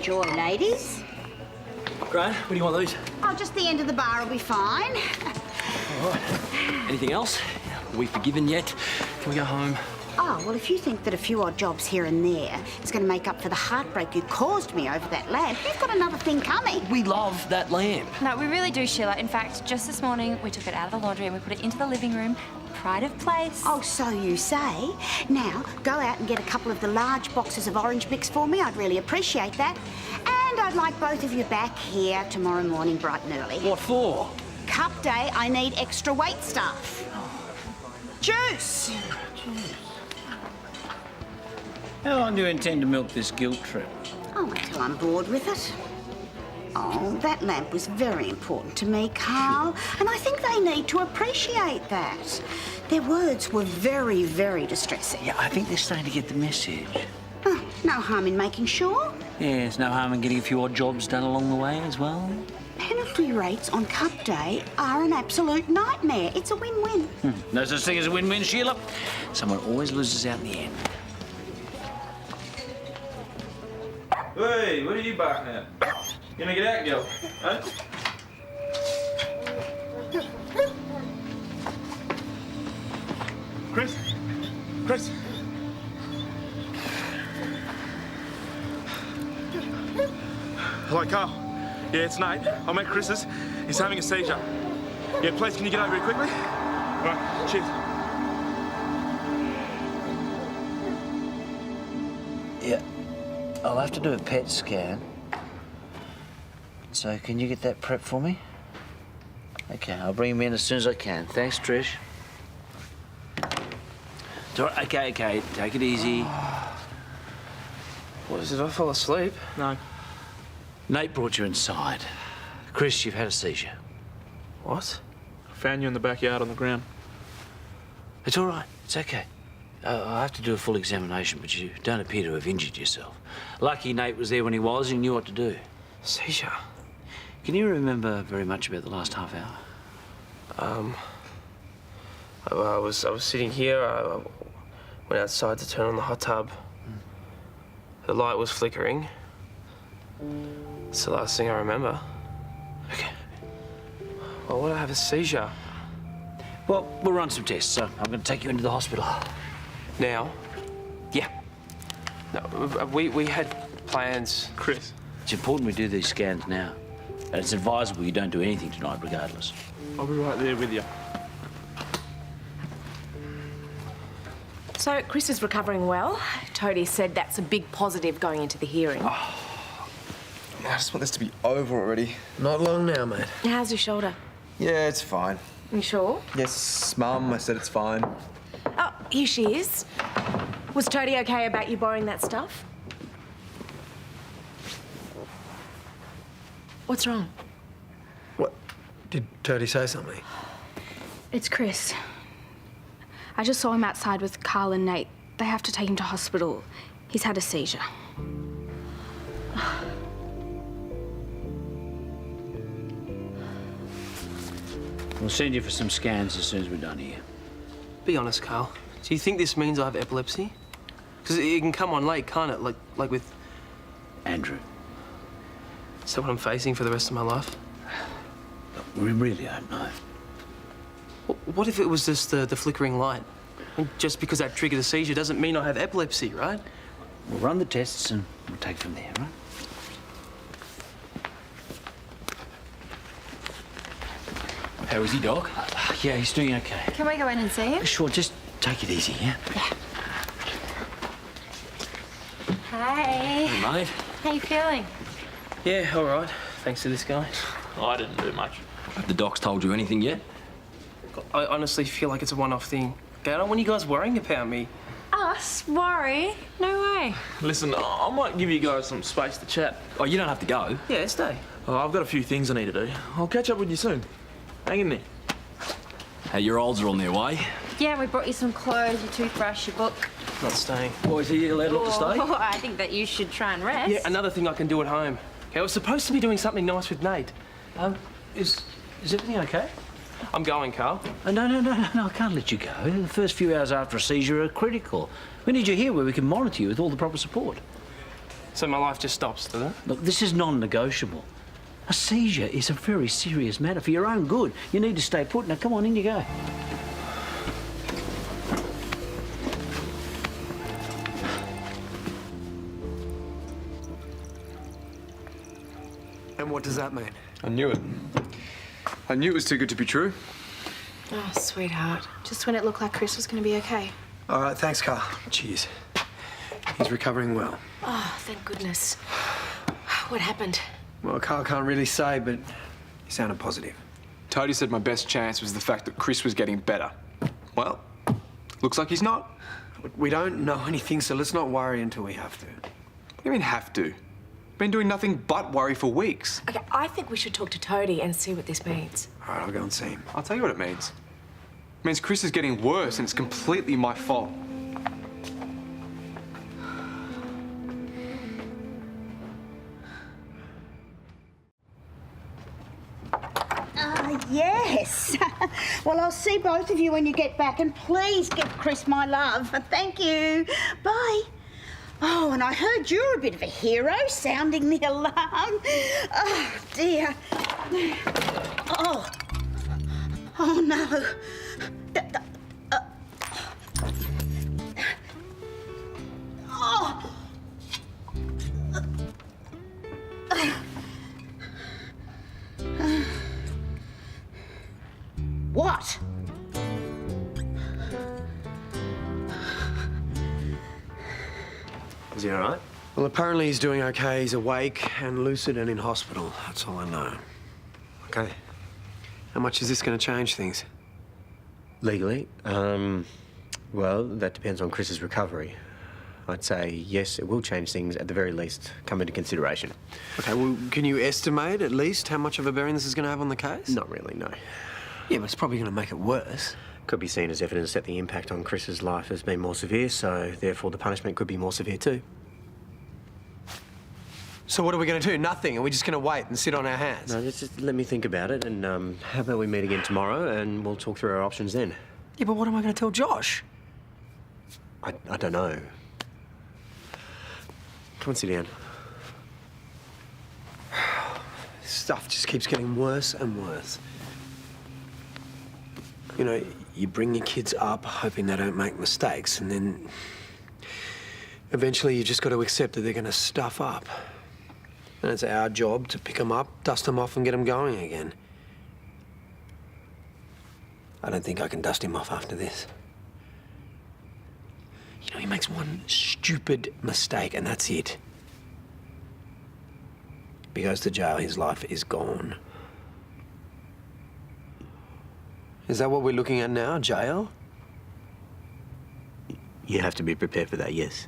Enjoy, ladies. Graham, where do you want these? Oh, just the end of the bar will be fine. All right. Anything else? Are we forgiven yet? Can we go home? Oh, well, if you think that a few odd jobs here and there is going to make up for the heartbreak you caused me over that lamp, you've got another thing coming. We love that lamp. No, we really do, Sheila. In fact, just this morning, we took it out of the laundry and we put it into the living room. Pride of place. Oh, so you say. Now, go out and get a couple of the large boxes of orange mix for me. I'd really appreciate that. And I'd like both of you back here tomorrow morning bright and early. What for? Cup day, I need extra weight stuff. Juice! How long do you intend to milk this guilt trip? Oh, until I'm bored with it. Oh, that lamp was very important to me, Karl, and I think they need to appreciate that. Their words were very, very distressing. Yeah, I think they're starting to get the message. Oh, no harm in making sure. Yeah, there's no harm in getting a few odd jobs done along the way as well. Penalty rates on Cup Day are an absolute nightmare. It's a win-win. No such thing as a win-win, Sheila. Someone always loses out in the end. Hey, what are you barking at? You gonna get out, girl? Huh? Chris? Chris? Hello, Karl. Yeah, it's Nate. I'm at Chris's. He's having a seizure. Yeah, please, can you get over here quickly? All right, cheers. Yeah, I'll have to do a PET scan. So can you get that prep for me? Okay, I'll bring him in as soon as I can. Thanks, Trish. It's all right. Okay, take it easy. What is it? I fall asleep? No. Nate brought you inside. Chris, you've had a seizure. What? I found you in the backyard on the ground. It's all right. It's okay. I'll have to do a full examination, but you don't appear to have injured yourself. Lucky Nate was there when he was and knew what to do. Seizure? Can you remember very much about the last half hour? I was sitting here. I went outside to turn on the hot tub. The light was flickering. It's the last thing I remember. Okay. Well, would I have a seizure? Well, we'll run some tests, so I'm going to take you into the hospital. Now? Yeah. No, we had plans. Chris? It's important we do these scans now. And it's advisable you don't do anything tonight, regardless. I'll be right there with you. So, Chris is recovering well. Toadie said that's a big positive going into the hearing. I just want this to be over already. Not long now, mate. How's your shoulder? Yeah, it's fine. You sure? Yes, Mum, I said it's fine. Oh, here she is. Was Toadie okay about you borrowing that stuff? What's wrong? What? Did Toadie say something? It's Chris. I just saw him outside with Karl and Nate. They have to take him to hospital. He's had a seizure. We'll send you for some scans as soon as we're done here. Be honest, Karl. Do you think this means I have epilepsy? Because it can come on late, can't it? Like with... Andrew. Is that what I'm facing for the rest of my life? We really don't know. What if it was just the flickering light? I mean, just because that triggered a seizure doesn't mean I have epilepsy, right? We'll run the tests and we'll take it from there, right? How is he, Doc? Yeah, he's doing okay. Can we go in and see him? Sure, just take it easy, yeah? Hey. Hey, mate. How you feeling? Yeah, all right. Thanks to this guy. I didn't do much. Have the docs told you anything yet? I honestly feel like it's a one-off thing. Okay, I don't want you guys worrying about me. Us? Worry? No way. Listen, I might give you guys some space to chat. Oh, you don't have to go. Yeah, stay. Oh, I've got a few things I need to do. I'll catch up with you soon. Hang in there. Hey, your olds are on their way. Yeah, we brought you some clothes, your toothbrush, your book. Not staying. Boys, are you allowed to stay? Oh, I think that you should try and rest. Yeah, another thing I can do at home. Okay, I was supposed to be doing something nice with Nate. Is everything okay? I'm going, Karl. No, I can't let you go. The first few hours after a seizure are critical. We need you here where we can monitor you with all the proper support. So my life just stops, does it? Look, this is non-negotiable. A seizure is a very serious matter. For your own good, you need to stay put. Now, come on, in you go. And what does that mean? I knew it. I knew it was too good to be true. Oh, sweetheart. Just when it looked like Chris was going to be okay. All right, thanks, Karl. Cheers. He's recovering well. Oh, thank goodness. What happened? Well, Karl can't really say, but he sounded positive. Toadie said my best chance was the fact that Chris was getting better. Well, looks like he's not. We don't know anything, so let's not worry until we have to. What do you mean have to? Been doing nothing but worry for weeks. Okay, I think we should talk to Toadie and see what this means. All right, I'll go and see him. I'll tell you what it means. It means Chris is getting worse and it's completely my fault. Yes. Well, I'll see both of you when you get back, and please give Chris my love. Thank you. Bye. Oh, and I heard you're a bit of a hero, sounding the alarm. Oh, dear. Oh. Oh, no. Oh. What? Is he all right? Well, apparently he's doing okay. He's awake and lucid and in hospital. That's all I know. Okay. How much is this going to change things? Legally? Well, that depends on Chris's recovery. I'd say, yes, it will change things, at the very least, come into consideration. Okay, well, can you estimate at least how much of a bearing this is going to have on the case? Not really, no. Yeah, but it's probably going to make it worse. Could be seen as evidence that the impact on Chris's life has been more severe, so therefore the punishment could be more severe too. So what are we going to do? Nothing? Are we just going to wait and sit on our hands? No, just let me think about it, and how about we meet again tomorrow and we'll talk through our options then? Yeah, but what am I going to tell Josh? I don't know. Come and sit down. This stuff just keeps getting worse and worse. You know, you bring your kids up hoping they don't make mistakes, and then eventually you just got to accept that they're going to stuff up. And it's our job to pick them up, dust them off and get them going again. I don't think I can dust him off after this. You know, he makes one stupid mistake and that's it. If he goes to jail, his life is gone. Is that what we're looking at now, jail? You have to be prepared for that, yes.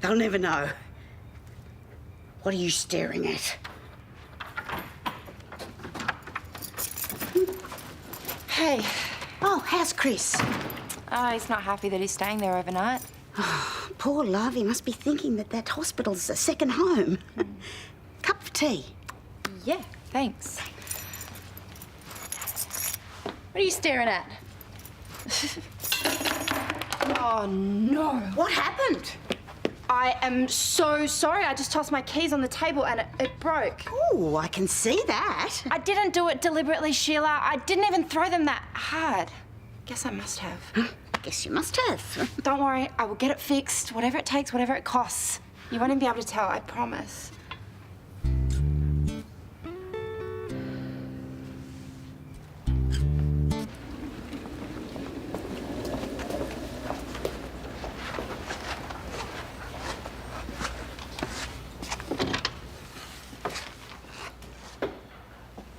They'll never know. What are you staring at? Hey. Oh, how's Chris? Oh, he's not happy that he's staying there overnight. Oh, poor love. He must be thinking that that hospital's a second home. Cup of tea? Yeah, thanks. What are you staring at? Oh, no. What happened? I am so sorry. I just tossed my keys on the table and it broke. Oh, I can see that. I didn't do it deliberately, Sheila. I didn't even throw them that hard. Guess I must have. Guess you must have. Don't worry, I will get it fixed. Whatever it takes, whatever it costs. You won't even be able to tell, I promise.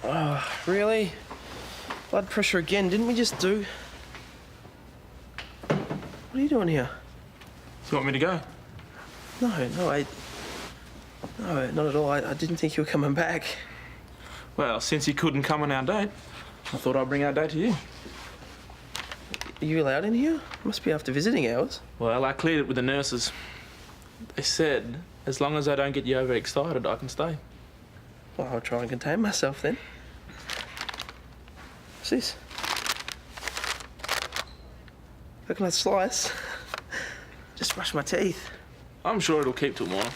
Oh, really? Blood pressure again. Didn't we just do... What are you doing here? Do you want me to go? No, not at all. I didn't think you were coming back. Well, since you couldn't come on our date, I thought I'd bring our date to you. Are you allowed in here? Must be after visiting hours. Well, I cleared it with the nurses. They said, as long as I don't get you overexcited, I can stay. Well, I'll try and contain myself then. What's this? Coconut slice. Just brush my teeth. I'm sure it'll keep till morning.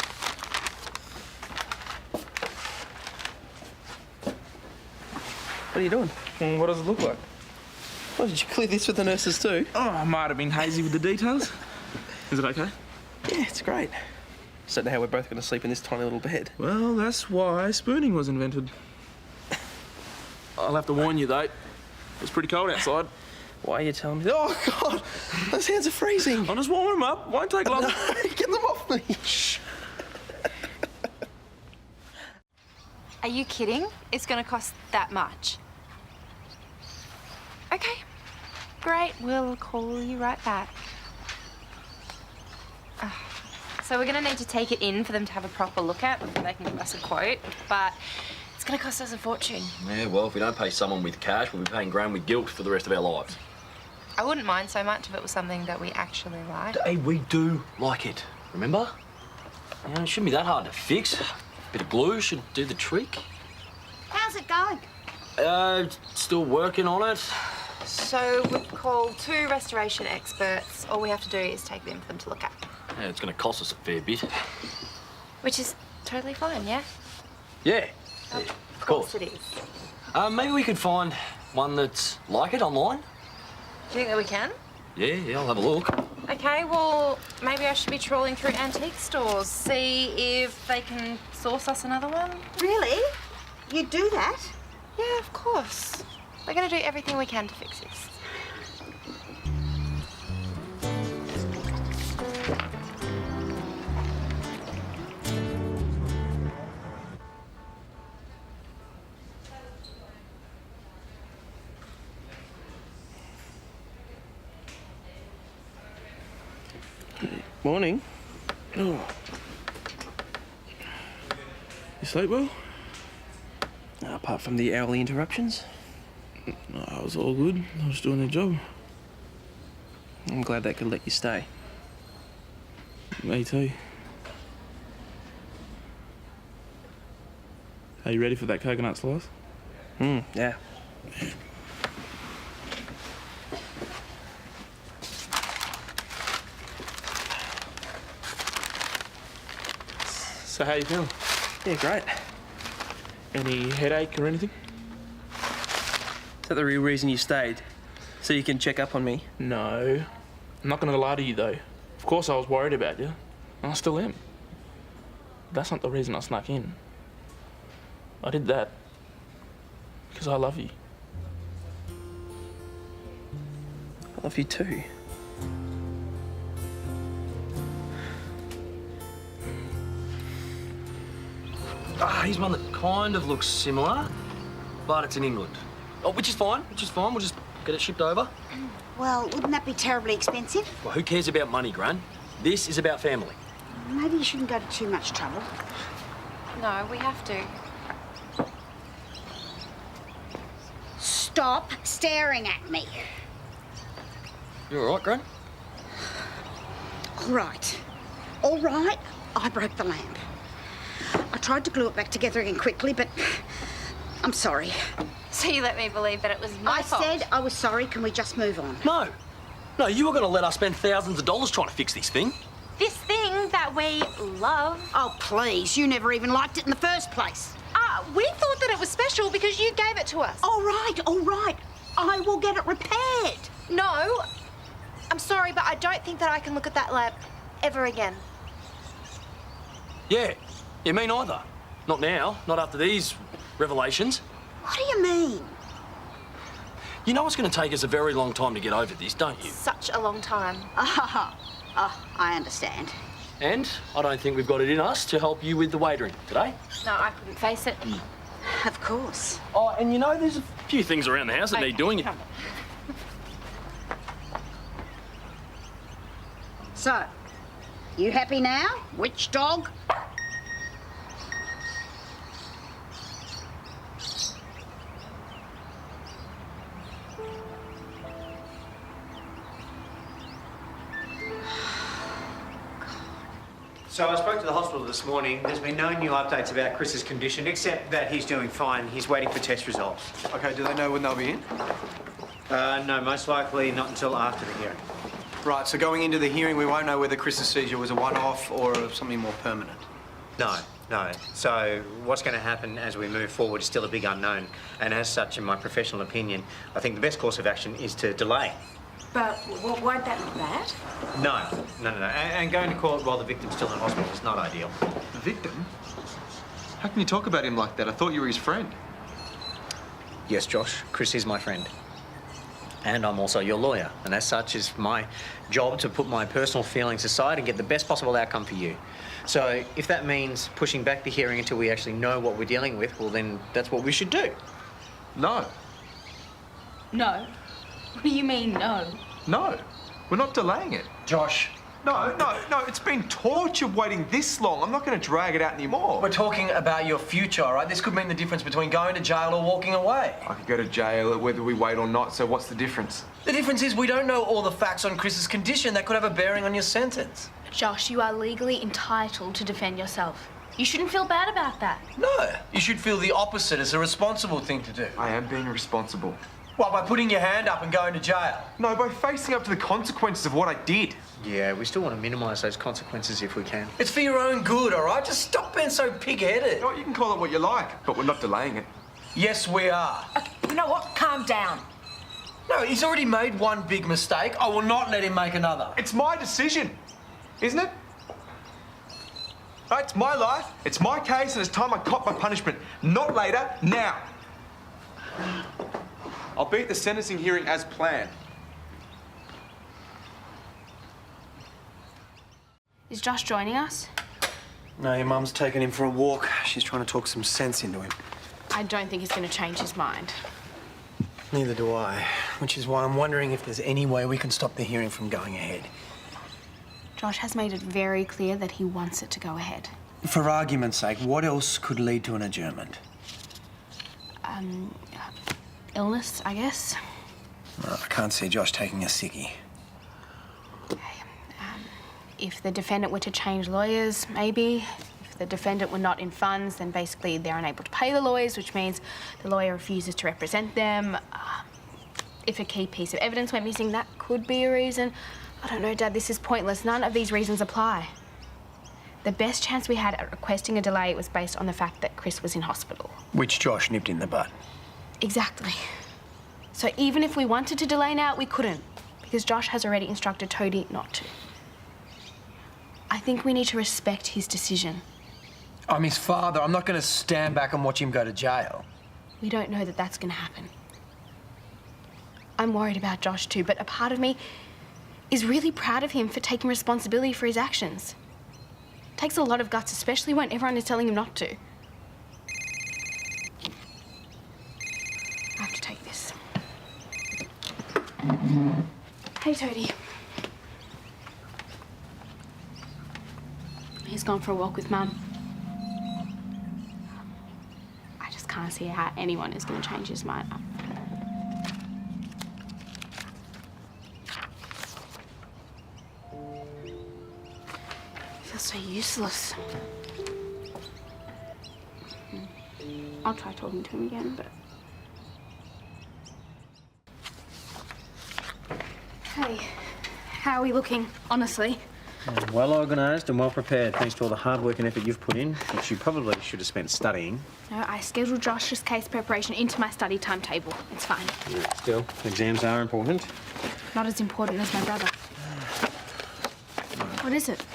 What are you doing? What does it look like? Why did you clear this with the nurses too? Oh, I might have been hazy with the details. Is it okay? Yeah, it's great. Just don't know how we're both going to sleep in this tiny little bed. Well, that's why spooning was invented. I'll have to warn you, though. It's pretty cold outside. Why are you telling me? Oh, God! Those hands are freezing. I'll just warm them up. Won't take long. No, get them off me. Shh. Are you kidding? It's going to cost that much. Okay, great. We'll call you right back. So we're going to need to take it in for them to have a proper look at before they can give us a quote, but it's going to cost us a fortune. Yeah, well, if we don't pay someone with cash, we'll be paying Graham with guilt for the rest of our lives. I wouldn't mind so much if it was something that we actually like. Hey, we do like it, remember? You know, it shouldn't be that hard to fix. A bit of glue should do the trick. How's it going? Still working on it. So we've called 2 restoration experts. All we have to do is take them for them to look at. Yeah, it's going to cost us a fair bit. Which is totally fine, yeah? Yeah, Of course. it is. Maybe we could find one that's like it online. Do you think that we can? Yeah, I'll have a look. Okay, well, maybe I should be trawling through antique stores, see if they can source us another one. Really? You do that? Yeah, of course. We're going to do everything we can to fix this. Morning. Oh. You sleep well? Apart from the hourly interruptions. No, I was all good. I was doing their job. I'm glad they could let you stay. Me too. Are you ready for that coconut slice? Yeah. So how you feeling? Yeah, great. Any headache or anything? Is that the real reason you stayed? So you can check up on me? No. I'm not going to lie to you, though. Of course I was worried about you. And I still am. That's not the reason I snuck in. I did that because I love you. I love you too. Here's one that kind of looks similar, but it's in England. Oh, which is fine. We'll just get it shipped over. Well, wouldn't that be terribly expensive? Well, who cares about money, Gran? This is about family. Maybe you shouldn't go to too much trouble. No, we have to. Stop staring at me. You all right, Gran? All right, I broke the lamp. I tried to glue it back together again quickly, but I'm sorry. So you let me believe that it was my fault? I said I was sorry. Can we just move on? No. No, you were going to let us spend thousands of dollars trying to fix this thing. This thing that we love. Oh, please. You never even liked it in the first place. We thought that it was special because you gave it to us. All right, all right. I will get it repaired. No. I'm sorry, but I don't think that I can look at that lamp ever again. Yeah. Yeah, me neither. Not now. Not after these revelations. What do you mean? You know it's going to take us a very long time to get over this, don't you? Such a long time. I understand. And I don't think we've got it in us to help you with the waitering today. No, I couldn't face it. Of course. Oh, and you know, there's a few things around the house that need doing. So, you happy now? Which dog? So I spoke to the hospital this morning. There's been no new updates about Chris's condition, except that he's doing fine. He's waiting for test results. Okay, do they know when they'll be in? No, most likely not until after the hearing. Right, so going into the hearing, we won't know whether Chris's seizure was a one-off or something more permanent. No. So what's going to happen as we move forward is still a big unknown. And as such, in my professional opinion, I think the best course of action is to delay. But won't that look bad? No. And going to court while the victim's still in hospital is not ideal. The victim? How can you talk about him like that? I thought you were his friend. Yes, Josh, Chris is my friend. And I'm also your lawyer. And as such, it's my job to put my personal feelings aside and get the best possible outcome for you. So if that means pushing back the hearing until we actually know what we're dealing with, well, then that's what we should do. No. No. What do you mean, no? No. We're not delaying it. Josh. No. It's been torture waiting this long. I'm not going to drag it out anymore. We're talking about your future, all right? This could mean the difference between going to jail or walking away. I could go to jail whether we wait or not, so what's the difference? The difference is we don't know all the facts on Chris's condition that could have a bearing on your sentence. Josh, you are legally entitled to defend yourself. You shouldn't feel bad about that. No, you should feel the opposite. It's a responsible thing to do. I am being responsible. Well, by putting your hand up and going to jail? No, by facing up to the consequences of what I did. Yeah, we still want to minimise those consequences if we can. It's for your own good, all right? Just stop being so pig-headed. You can call it what you like, but we're not delaying it. Yes, we are. You know what? Calm down. No, he's already made one big mistake. I will not let him make another. It's my decision, isn't it? Right, it's my life, it's my case, and it's time I cop my punishment. Not later, now. I'll be at the sentencing hearing as planned. Is Josh joining us? No, your mum's taking him for a walk. She's trying to talk some sense into him. I don't think he's going to change his mind. Neither do I, which is why I'm wondering if there's any way we can stop the hearing from going ahead. Josh has made it very clear that he wants it to go ahead. For argument's sake, what else could lead to an adjournment? Illness, I guess. No, I can't see Josh taking a sickie. If the defendant were to change lawyers, maybe. If the defendant were not in funds, then basically they're unable to pay the lawyers, which means the lawyer refuses to represent them. If a key piece of evidence went missing, that could be a reason. I don't know, Dad, this is pointless. None of these reasons apply. The best chance we had at requesting a delay was based on the fact that Chris was in hospital. Which Josh nipped in the bud. Exactly. So even if we wanted to delay now, we couldn't, because Josh has already instructed Toadie not to. I think we need to respect his decision. I'm his father. I'm not going to stand back and watch him go to jail. We don't know that that's going to happen. I'm worried about Josh too, but a part of me is really proud of him for taking responsibility for his actions. It takes a lot of guts, especially when everyone is telling him not to. I have to take this. Hey, Toadie. He's gone for a walk with Mum. I just can't see how anyone is going to change his mind. I feel so useless. I'll try talking to him again, but Hey, how are we looking, honestly? Well organised and well prepared, thanks to all the hard work and effort you've put in, which you probably should have spent studying. No, I scheduled Josh's case preparation into my study timetable. It's fine. Yeah, still, exams are important. Not as important as my brother. What is it?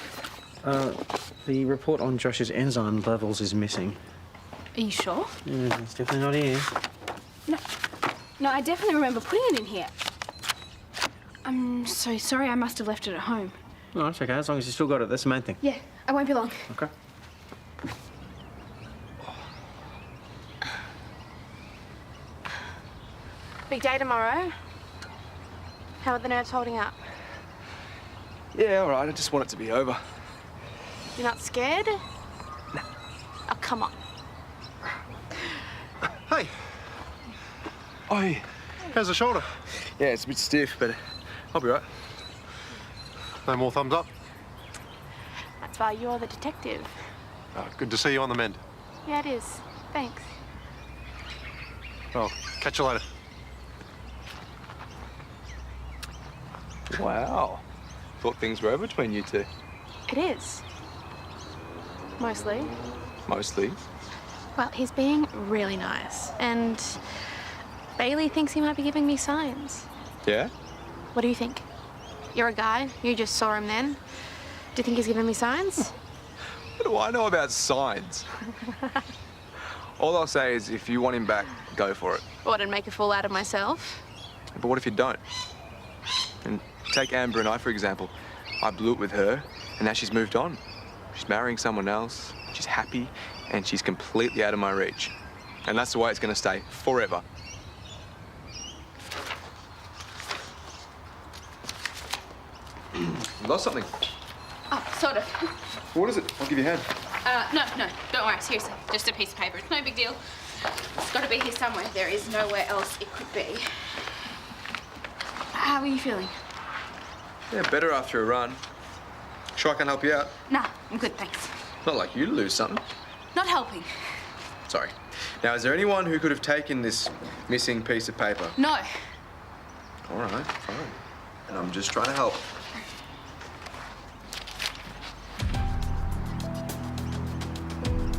The report on Josh's enzyme levels is missing. Are you sure? It's definitely not here. No, I definitely remember putting it in here. I'm so sorry, I must have left it at home. No, it's okay, as long as you still got it, that's the main thing. Yeah, I won't be long. Okay. Big day tomorrow. How are the nerves holding up? Yeah, all right. I just want it to be over. You're not scared? No. Oh, come on. Hey. Oi. How's the shoulder? Yeah, it's a bit stiff, but I'll be right. No more thumbs up? That's why you're the detective. Oh, good to see you on the mend. Yeah, it is. Thanks. Well, catch you later. Wow. Thought things were over between you two. It is. Mostly. Mostly. Well, he's being really nice. And Bailey thinks he might be giving me signs. Yeah? What do you think? You're a guy. You just saw him then. Do you think he's giving me signs? What do I know about signs? All I'll say is if you want him back, go for it. What, and make a fool out of myself? But what if you don't? And take Amber and I, for example. I blew it with her, and now she's moved on. She's marrying someone else, she's happy, and she's completely out of my reach. And that's the way it's going to stay, forever. You lost something. Oh, sort of. What is it? I'll give you a hand. No, don't worry, seriously. Just a piece of paper. It's no big deal. It's got to be here somewhere. There is nowhere else it could be. How are you feeling? Yeah, better after a run. Sure I can help you out? Nah, I'm good, thanks. Not like you to lose something. Not helping. Sorry. Now, is there anyone who could have taken this missing piece of paper? No. All right, fine. And I'm just trying to help.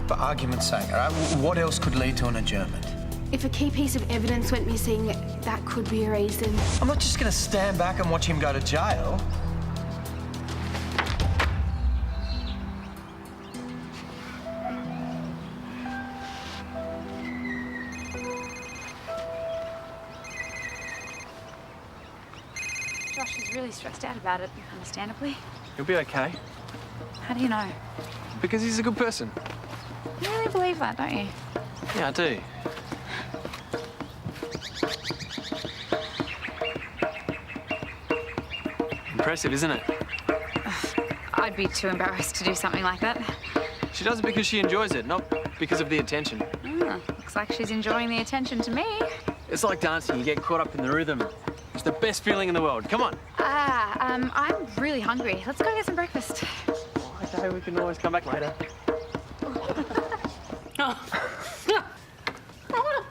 For argument's sake, all right? What else could lead to an adjournment? If a key piece of evidence went missing, that could be a reason. I'm not just going to stand back and watch him go to jail. Josh is really stressed out about it, understandably. He'll be okay. How do you know? Because he's a good person. You really believe that, don't you? Yeah, I do. Impressive, isn't it? I'd be too embarrassed to do something like that. She does it because she enjoys it, not because of the attention. Looks like she's enjoying the attention to me. It's like dancing. You get caught up in the rhythm. It's the best feeling in the world. Come on. I'm really hungry. Let's go get some breakfast. Okay, we can always come back later.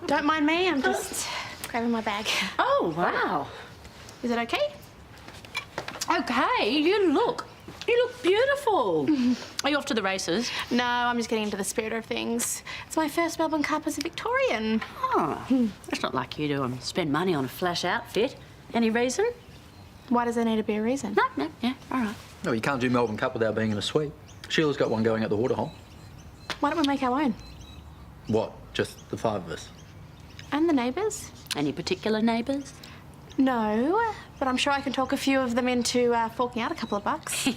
Don't mind me, I'm just grabbing my bag. Oh, wow. Is it okay? Okay, you look beautiful. Are you off to the races? No, I'm just getting into the spirit of things. It's my first Melbourne Cup as a Victorian. Oh, that's not like you to spend money on a flash outfit. Any reason? Why does there need to be a reason? No, yeah, all right. No, you can't do Melbourne Cup without being in a suite. Sheila's got one going at the waterhole. Why don't we make our own? What? Just the five of us? And the neighbours? Any particular neighbours? No, but I'm sure I can talk a few of them into forking out a couple of bucks.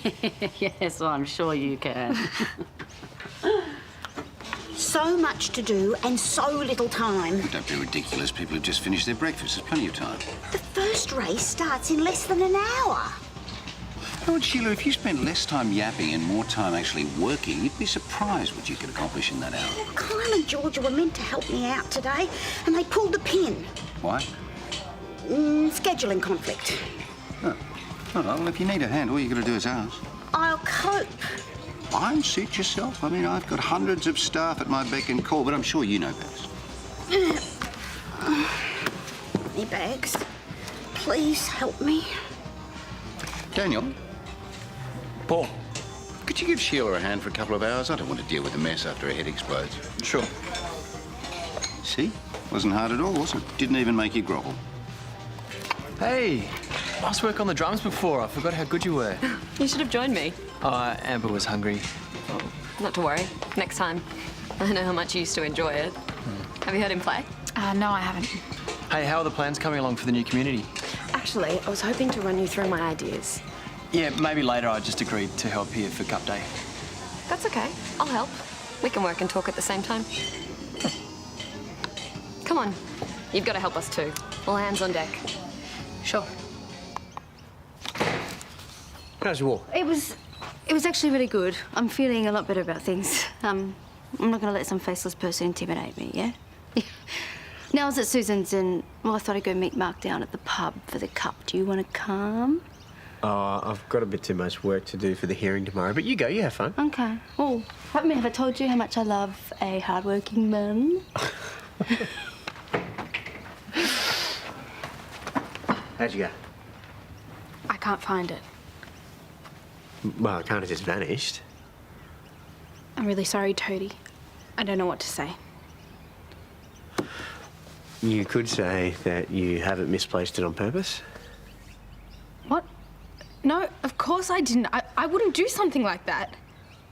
Yes, I'm sure you can. So much to do and so little time. Don't be ridiculous. People have just finished their breakfast. There's plenty of time. The first race starts in less than an hour. Oh, Sheila, if you spent less time yapping and more time actually working, you'd be surprised what you could accomplish in that hour. Well, Kyle and Georgia were meant to help me out today, and they pulled the pin. Why? Scheduling conflict. Oh. All right, well, if you need a hand, all you got to do is ask. I'll cope. Fine, suit yourself. I mean, I've got hundreds of staff at my beck and call, but I'm sure you know best. Any bags? Please help me. Daniel, Paul. could you give Sheila a hand for a couple of hours? I don't want to deal with the mess after her head explodes. Sure. See? Wasn't hard at all, was it? Didn't even make you grovel. Hey, nice work on the drums before. I forgot how good you were. You should have joined me. Amber was hungry. Not to worry. Next time. I know how much you used to enjoy it. Have you heard him play? No, I haven't. Hey, how are the plans coming along for the new community? Actually, I was hoping to run you through my ideas. Yeah, maybe later. I just agreed to help here for Cup Day. That's okay. I'll help. We can work and talk at the same time. Come on. You've got to help us too. All hands on deck. Sure. How's your walk? It was actually really good. I'm feeling a lot better about things. I'm not going to let some faceless person intimidate me, yeah? Now I was at Susan's and, well, I thought I'd go meet Mark down at the pub for the cup. Do you want to come? Oh, I've got a bit too much work to do for the hearing tomorrow, but you go, you have fun. Okay. Oh, have I told you how much I love a hard-working man? How'd you go? I can't find it. Well, it can't have just vanished. I'm really sorry, Toadie. I don't know what to say. You could say that you haven't misplaced it on purpose. What? No, of course I didn't. I wouldn't do something like that.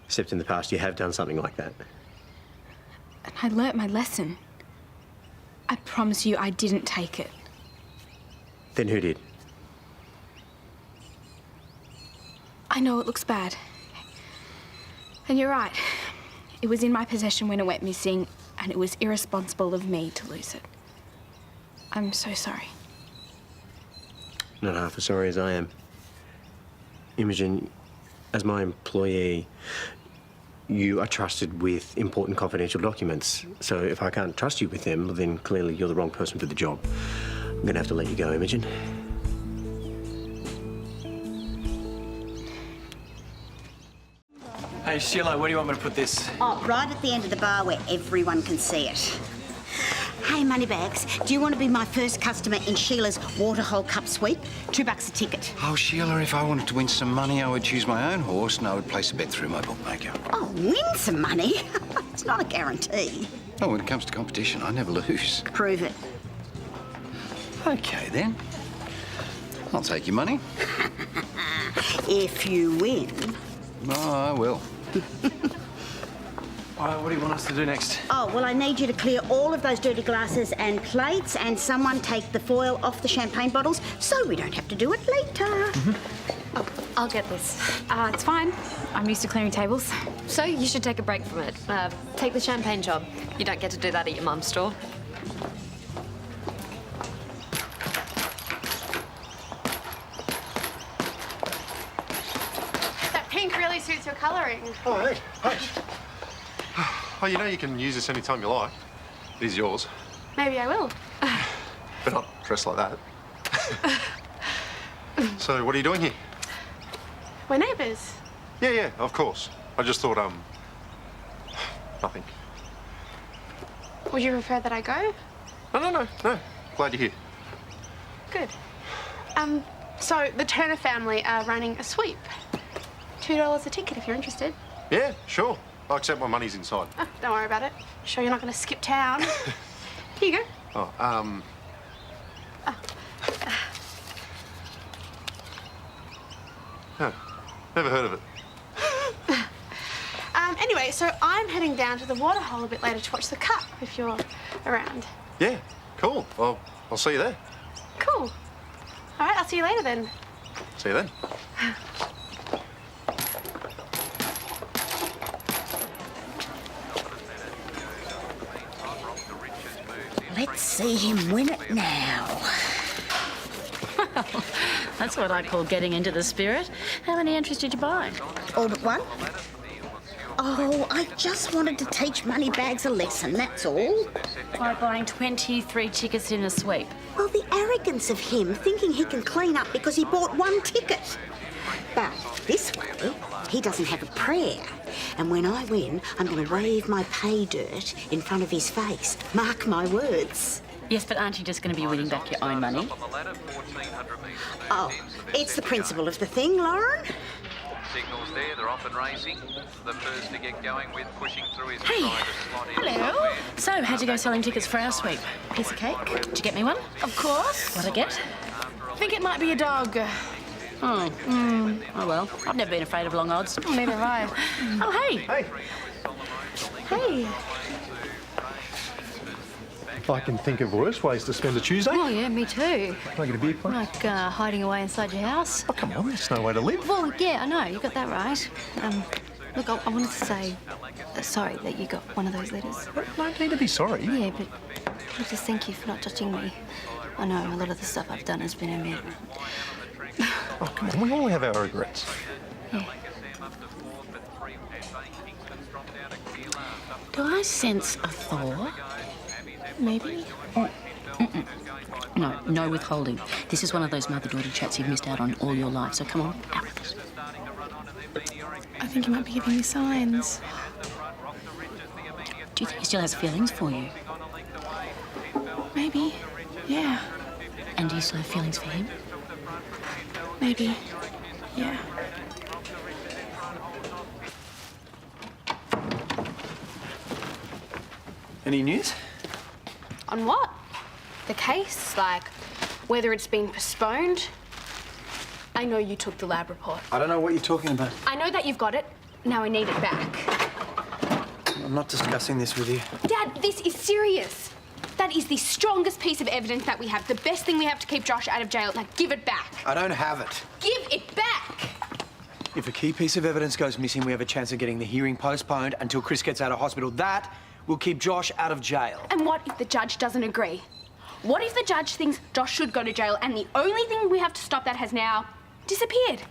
Except in the past, you have done something like that. And I learnt my lesson. I promise you I didn't take it. Then who did? I know it looks bad. And you're right. It was in my possession when it went missing, and it was irresponsible of me to lose it. I'm so sorry. Not half as sorry as I am. Imogen, as my employee, you are trusted with important confidential documents. So if I can't trust you with them, then clearly you're the wrong person for the job. I'm going to have to let you go, Imogen. Hey, Sheila, where do you want me to put this? Oh, right at the end of the bar where everyone can see it. Hey, Moneybags, do you want to be my first customer in Sheila's Waterhole Cup Sweep? $2 a ticket. Oh, Sheila, if I wanted to win some money, I would choose my own horse and I would place a bet through my bookmaker. Oh, win some money? It's not a guarantee. Oh, when it comes to competition, I never lose. Prove it. Okay, then. I'll take your money. If you win. Oh, I will. All right, what do you want us to do next? Oh, well, I need you to clear all of those dirty glasses and plates and someone take the foil off the champagne bottles so we don't have to do it later. Oh, I'll get this. It's fine. I'm used to clearing tables. So you should take a break from it. Take the champagne job. You don't get to do that at your mum's store. That pink really suits your colouring. Oh, hey, Paige. Oh, you know you can use this anytime you like. It is yours. Maybe I will. But not dressed like that. So, what are you doing here? We're neighbours. Yeah, of course. I just thought, nothing. Would you prefer that I go? No. Glad you're here. Good. So the Turner family are running a sweep. $2 a ticket if you're interested. Yeah, sure. Except my money's inside. Oh, don't worry about it. Sure you're not going to skip town. Here you go. Oh, No, never heard of it. Anyway, so I'm heading down to the waterhole a bit later to watch the cup, if you're around. Yeah, cool. Well, I'll see you there. Cool. All right, I'll see you later then. See you then. Let's see him win it now. That's what I call getting into the spirit. How many entries did you buy? All but one. Oh, I just wanted to teach Moneybags a lesson, that's all. By buying 23 tickets in a sweep. Well, the arrogance of him thinking he can clean up because he bought one ticket. But this way, he doesn't have a prayer. And when I win, I'm going to wave my pay dirt in front of his face. Mark my words. Yes, but aren't you just going to be winning back your own money? Oh, it's the principle of the thing, Lauren. Signals there, they're off and racing. The first to get going with pushing through his Hey. Hello. So, how'd you go selling tickets for our sweep? Piece of cake? Did you get me one? Of course. What'd I get? I think it might be a dog. Oh, oh well. I've never been afraid of long odds. Neither have I. Oh, hey. Hey. I can think of worse ways to spend a Tuesday. Oh, yeah, me too. Can I get a beer, please? Like hiding away inside your house. Oh, come on, that's no way to live. Well, yeah, I know, you got that right. Look, I wanted to say sorry that you got one of those letters. No need to be sorry. Yeah, but just thank you for not judging me. I know a lot of the stuff I've done has been a mess. Oh, come on, we all have our regrets. Yeah. Do I sense a thaw? Maybe? No, no withholding. This is one of those mother-daughter chats you've missed out on all your life, so come on, out with it. I think he might be giving me signs. Do you think he still has feelings for you? Maybe. Yeah. And do you still have feelings for him? Maybe. Yeah. Any news? On what? The case? Like, whether it's been postponed? I know you took the lab report. I don't know what you're talking about. I know that you've got it. Now I need it back. I'm not discussing this with you. Dad, this is serious. That is the strongest piece of evidence that we have. The best thing we have to keep Josh out of jail. Now, give it back. I don't have it. Give it back! If a key piece of evidence goes missing, we have a chance of getting the hearing postponed until Chris gets out of hospital. That will keep Josh out of jail. And what if the judge doesn't agree? What if the judge thinks Josh should go to jail and the only thing we have to stop that has now disappeared?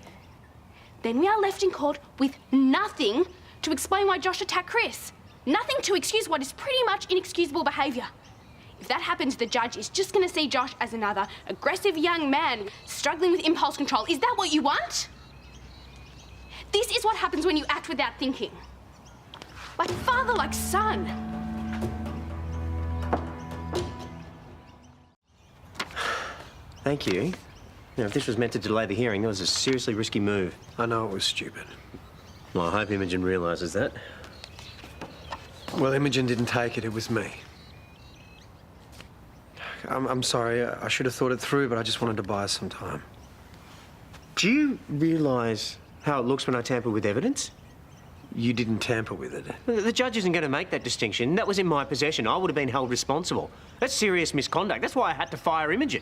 Then we are left in court with nothing to explain why Josh attacked Chris. Nothing to excuse what is pretty much inexcusable behaviour. If that happens, the judge is just going to see Josh as another aggressive young man struggling with impulse control. Is that what you want? This is what happens when you act without thinking. Like father, like son. Thank you. If this was meant to delay the hearing, that was a seriously risky move. I know it was stupid. Well, I hope Imogen realises that. Well, Imogen didn't take it. It was me. I'm sorry. I should have thought it through, but I just wanted to buy us some time. Do you realise how it looks when I tamper with evidence? You didn't tamper with it. The judge isn't going to make that distinction. That was in my possession. I would have been held responsible. That's serious misconduct. That's why I had to fire Imogen.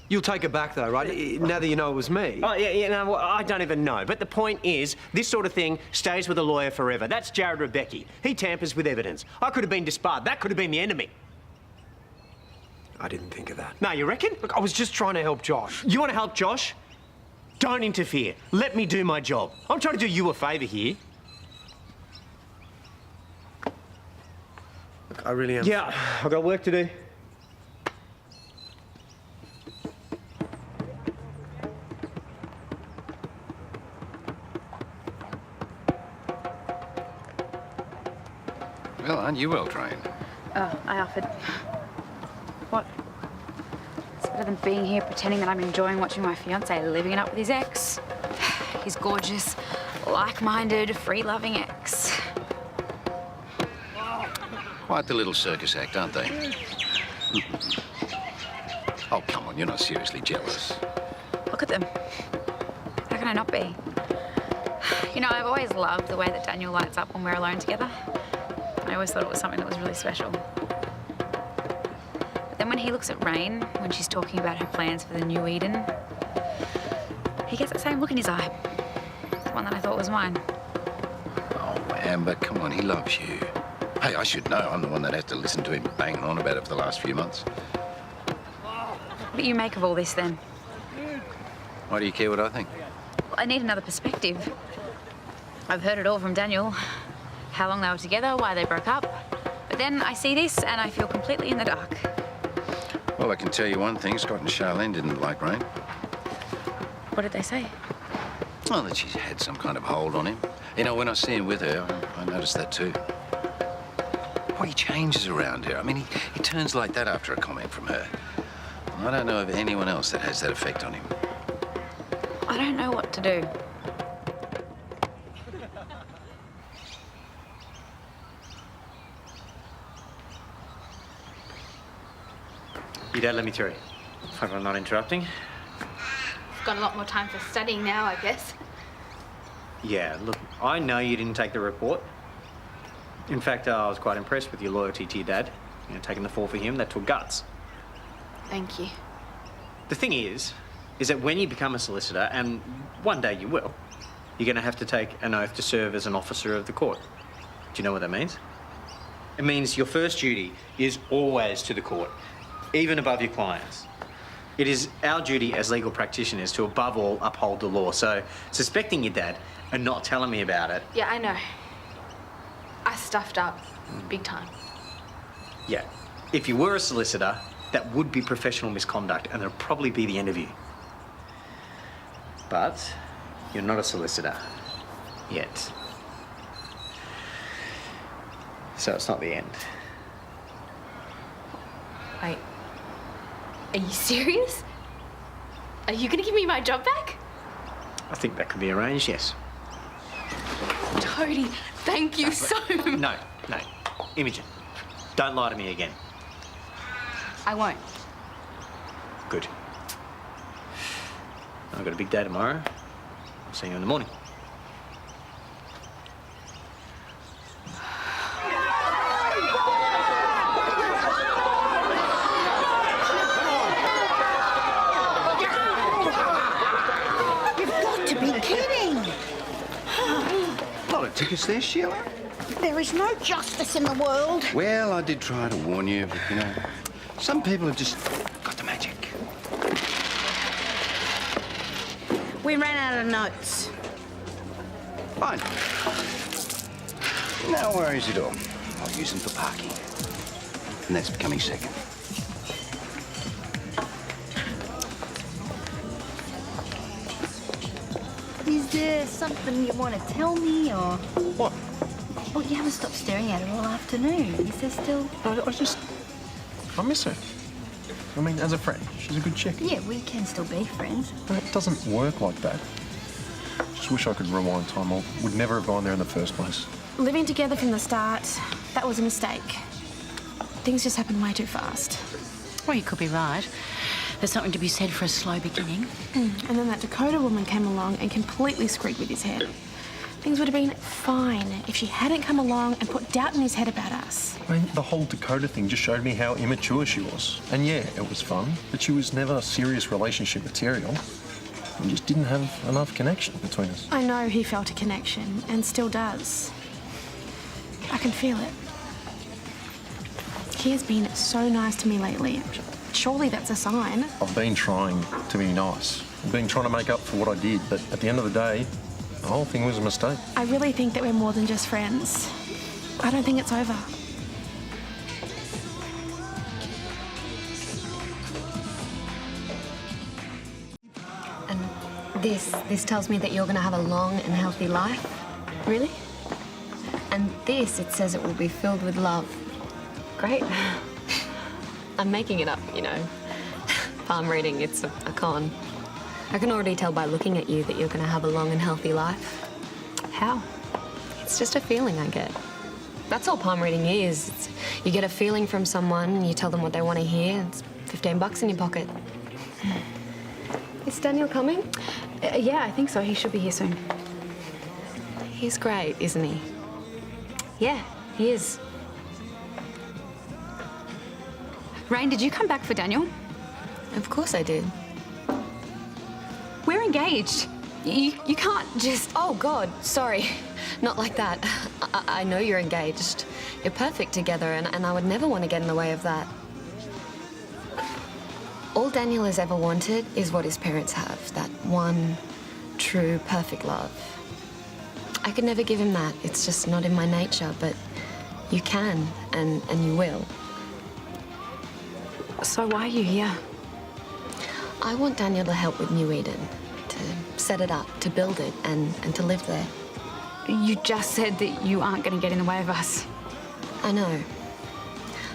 You'll take it back, though, right? Now that you know it was me. Oh, yeah, no, well, I don't even know. But the point is, this sort of thing stays with a lawyer forever. That's Jared Rebecchi. He tampers with evidence. I could have been disbarred. That could have been the enemy. I didn't think of that. No, you reckon? Look, I was just trying to help Josh. You want to help Josh? Don't interfere. Let me do my job. I'm trying to do you a favour here. Look, I really am. Yeah, I've got work to do. Well, aren't you well trained? Oh, I offered. What? It's better than being here pretending that I'm enjoying watching my fiancé living it up with his ex. His gorgeous, like-minded, free-loving ex. Quite the little circus act, aren't they? Oh, come on, you're not seriously jealous. Look at them. How can I not be? You know, I've always loved the way that Daniel lights up when we're alone together. I always thought it was something that was really special. But then when he looks at Rain, when she's talking about her plans for the new Eden, he gets that same look in his eye. The one that I thought was mine. Oh, Amber, come on, he loves you. Hey, I should know. I'm the one that has to listen to him banging on about it for the last few months. What do you make of all this, then? Why do you care what I think? Well, I need another perspective. I've heard it all from Daniel. How long they were together, why they broke up. But then I see this and I feel completely in the dark. Well, I can tell you one thing. Scott and Charlene didn't like Rain. What did they say? Well, that she's had some kind of hold on him. You know, when I see him with her, I noticed that too. Well, he changes around her. I mean, he turns like that after a comment from her. I don't know of anyone else that has that effect on him. I don't know what to do. You don't let me through. Hope I'm not interrupting. I've got a lot more time for studying now, I guess. Yeah, look, I know you didn't take the report. In fact, I was quite impressed with your loyalty to your dad. You know, taking the fall for him, that took guts. Thank you. The thing is that when you become a solicitor, and one day you will, you're going to have to take an oath to serve as an officer of the court. Do you know what that means? It means your first duty is always to the court, even above your clients. It is our duty as legal practitioners to, above all, uphold the law. So, suspecting your dad and not telling me about it... Yeah, I know. I stuffed up big time. Yeah. If you were a solicitor, that would be professional misconduct, and that'd probably be the end of you. But you're not a solicitor. Yet. So it's not the end. Wait. Are you serious? Are you gonna give me my job back? I think that could be arranged, yes. Toadie, thank you so much. No. Imogen, don't lie to me again. I won't. Good. I've got a big day tomorrow. I'll see you in the morning. You've got to be kidding! A lot of tickets there, Sheila. There is no justice in the world. Well, I did try to warn you, but, you know, some people have just got the magic. We ran out of notes. Fine. No worries at all. I'll use them for parking. And that's coming second. Is there something you want to tell me, or...? What? Well, you haven't stopped staring at her all afternoon. Is there still... I miss her. I mean, as a friend, she's a good chick. Yeah, we can still be friends. But it doesn't work like that. Just wish I could rewind time. I would never have gone there in the first place. Living together from the start, that was a mistake. Things just happened way too fast. Well, you could be right. There's something to be said for a slow beginning. And then that Dakota woman came along and completely screwed with his head. Things would have been fine if she hadn't come along and put doubt in his head about us. I mean, the whole Dakota thing just showed me how immature she was. And yeah, it was fun, but she was never serious relationship material. We just didn't have enough connection between us. I know he felt a connection, and still does. I can feel it. He has been so nice to me lately. Surely that's a sign. I've been trying to be nice. I've been trying to make up for what I did, but at the end of the day, the whole thing was a mistake. I really think that we're more than just friends. I don't think it's over. This tells me that you're going to have a long and healthy life. Really? And this, it says it will be filled with love. Great. I'm making it up, you know. Palm reading, it's a con. I can already tell by looking at you that you're going to have a long and healthy life. How? It's just a feeling I get. That's all palm reading is. You get a feeling from someone, you tell them what they want to hear, it's $15 in your pocket. Is Daniel coming? Yeah, I think so. He should be here soon. He's great, isn't he? Yeah, he is. Rain, did you come back for Daniel? Of course I did. We're engaged. You can't just... Oh, God, sorry. Not like that. I know you're engaged. You're perfect together, and I would never want to get in the way of that. All Daniel has ever wanted is what his parents have, that one true, perfect love. I could never give him that. It's just not in my nature, but you can, and you will. So why are you here? I want Daniel to help with New Eden, to set it up, to build it, and to live there. You just said that you aren't going to get in the way of us. I know.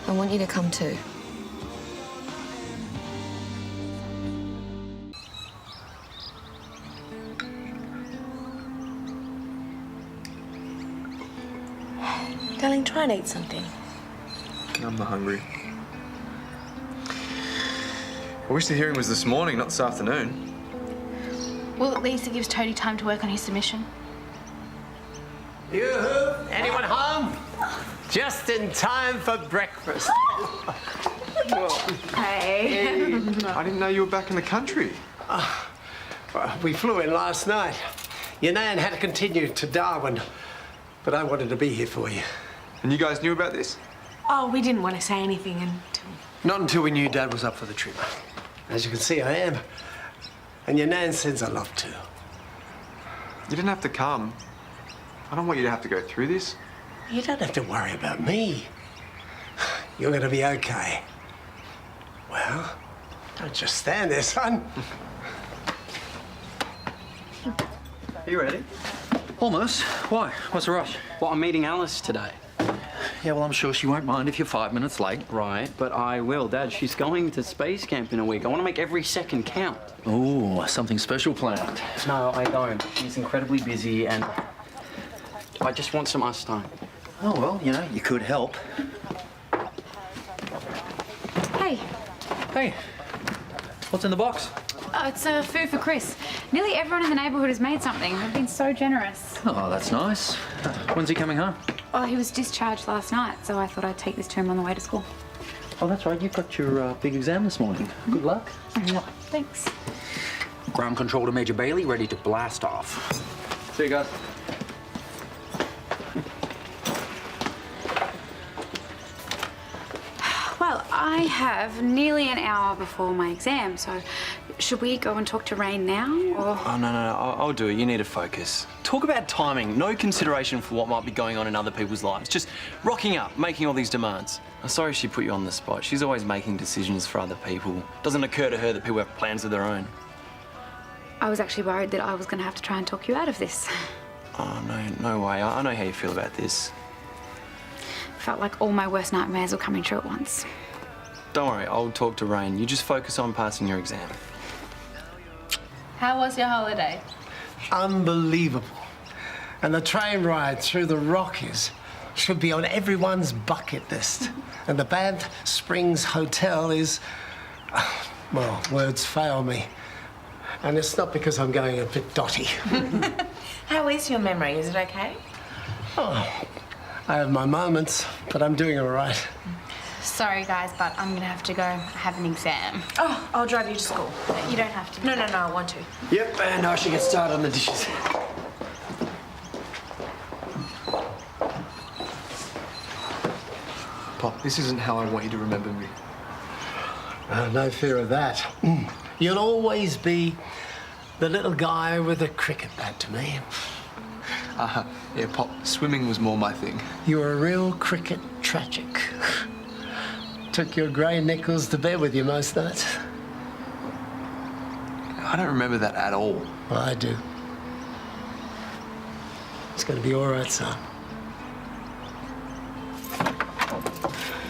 I want you to come too. Darling, try and eat something. I'm not hungry. I wish the hearing was this morning, not this afternoon. Well, at least it gives Toadie time to work on his submission. Yoo-hoo! Anyone home? Just in time for breakfast. Hey. I didn't know you were back in the country. We flew in last night. Your nan had to continue to Darwin, but I wanted to be here for you. And you guys knew about this? Oh, we didn't want to say anything until... Not until we knew Dad was up for the trip. As you can see, I am. And your nan sends her love too. You didn't have to come. I don't want you to have to go through this. You don't have to worry about me. You're going to be okay. Well, don't just stand there, son. Are you ready? Almost. Why? What's the rush? Well, I'm meeting Alice today. Yeah, well, I'm sure she won't mind if you're 5 minutes late. Right, but I will. Dad, she's going to space camp in a week. I want to make every second count. Oh, something special planned. No, I don't. She's incredibly busy and I just want some us time. Oh, well, you know, you could help. Hey. Hey, what's in the box? It's food for Chris. Nearly everyone in the neighbourhood has made something. They've been so generous. Oh, that's nice. When's he coming home? Oh, he was discharged last night, so I thought I'd take this to him on the way to school. Oh, that's right. You've got your big exam this morning. Good luck. Thanks. Ground control to Major Bailey, ready to blast off. See you guys. Well, I have nearly an hour before my exam, so should we go and talk to Rain now, or...? Oh, no, I'll do it. You need to focus. Talk about timing. No consideration for what might be going on in other people's lives. Just rocking up, making all these demands. I'm sorry she put you on the spot. She's always making decisions for other people. Doesn't occur to her that people have plans of their own. I was actually worried that I was going to have to try and talk you out of this. Oh, no way. I know how you feel about this. Felt like all my worst nightmares were coming true at once. Don't worry, I'll talk to Rain. You just focus on passing your exam. How was your holiday? Unbelievable. And the train ride through the Rockies should be on everyone's bucket list. And the Banff Springs Hotel is... well, words fail me. And it's not because I'm going a bit dotty. How is your memory? Is it okay? Oh, I have my moments, but I'm doing all right. Sorry, guys, but I'm going to have to go. I have an exam. Oh, I'll drive you to school. You don't have to. No, I want to. Yep, and I should get started on the dishes. Pop, this isn't how I want you to remember me. No fear of that. You'll always be the little guy with a cricket bat to me. Yeah, Pop, swimming was more my thing. You were a real cricket tragic. Took your grey nickels to bed with you most nights. I don't remember that at all. Well, I do. It's going to be all right, son.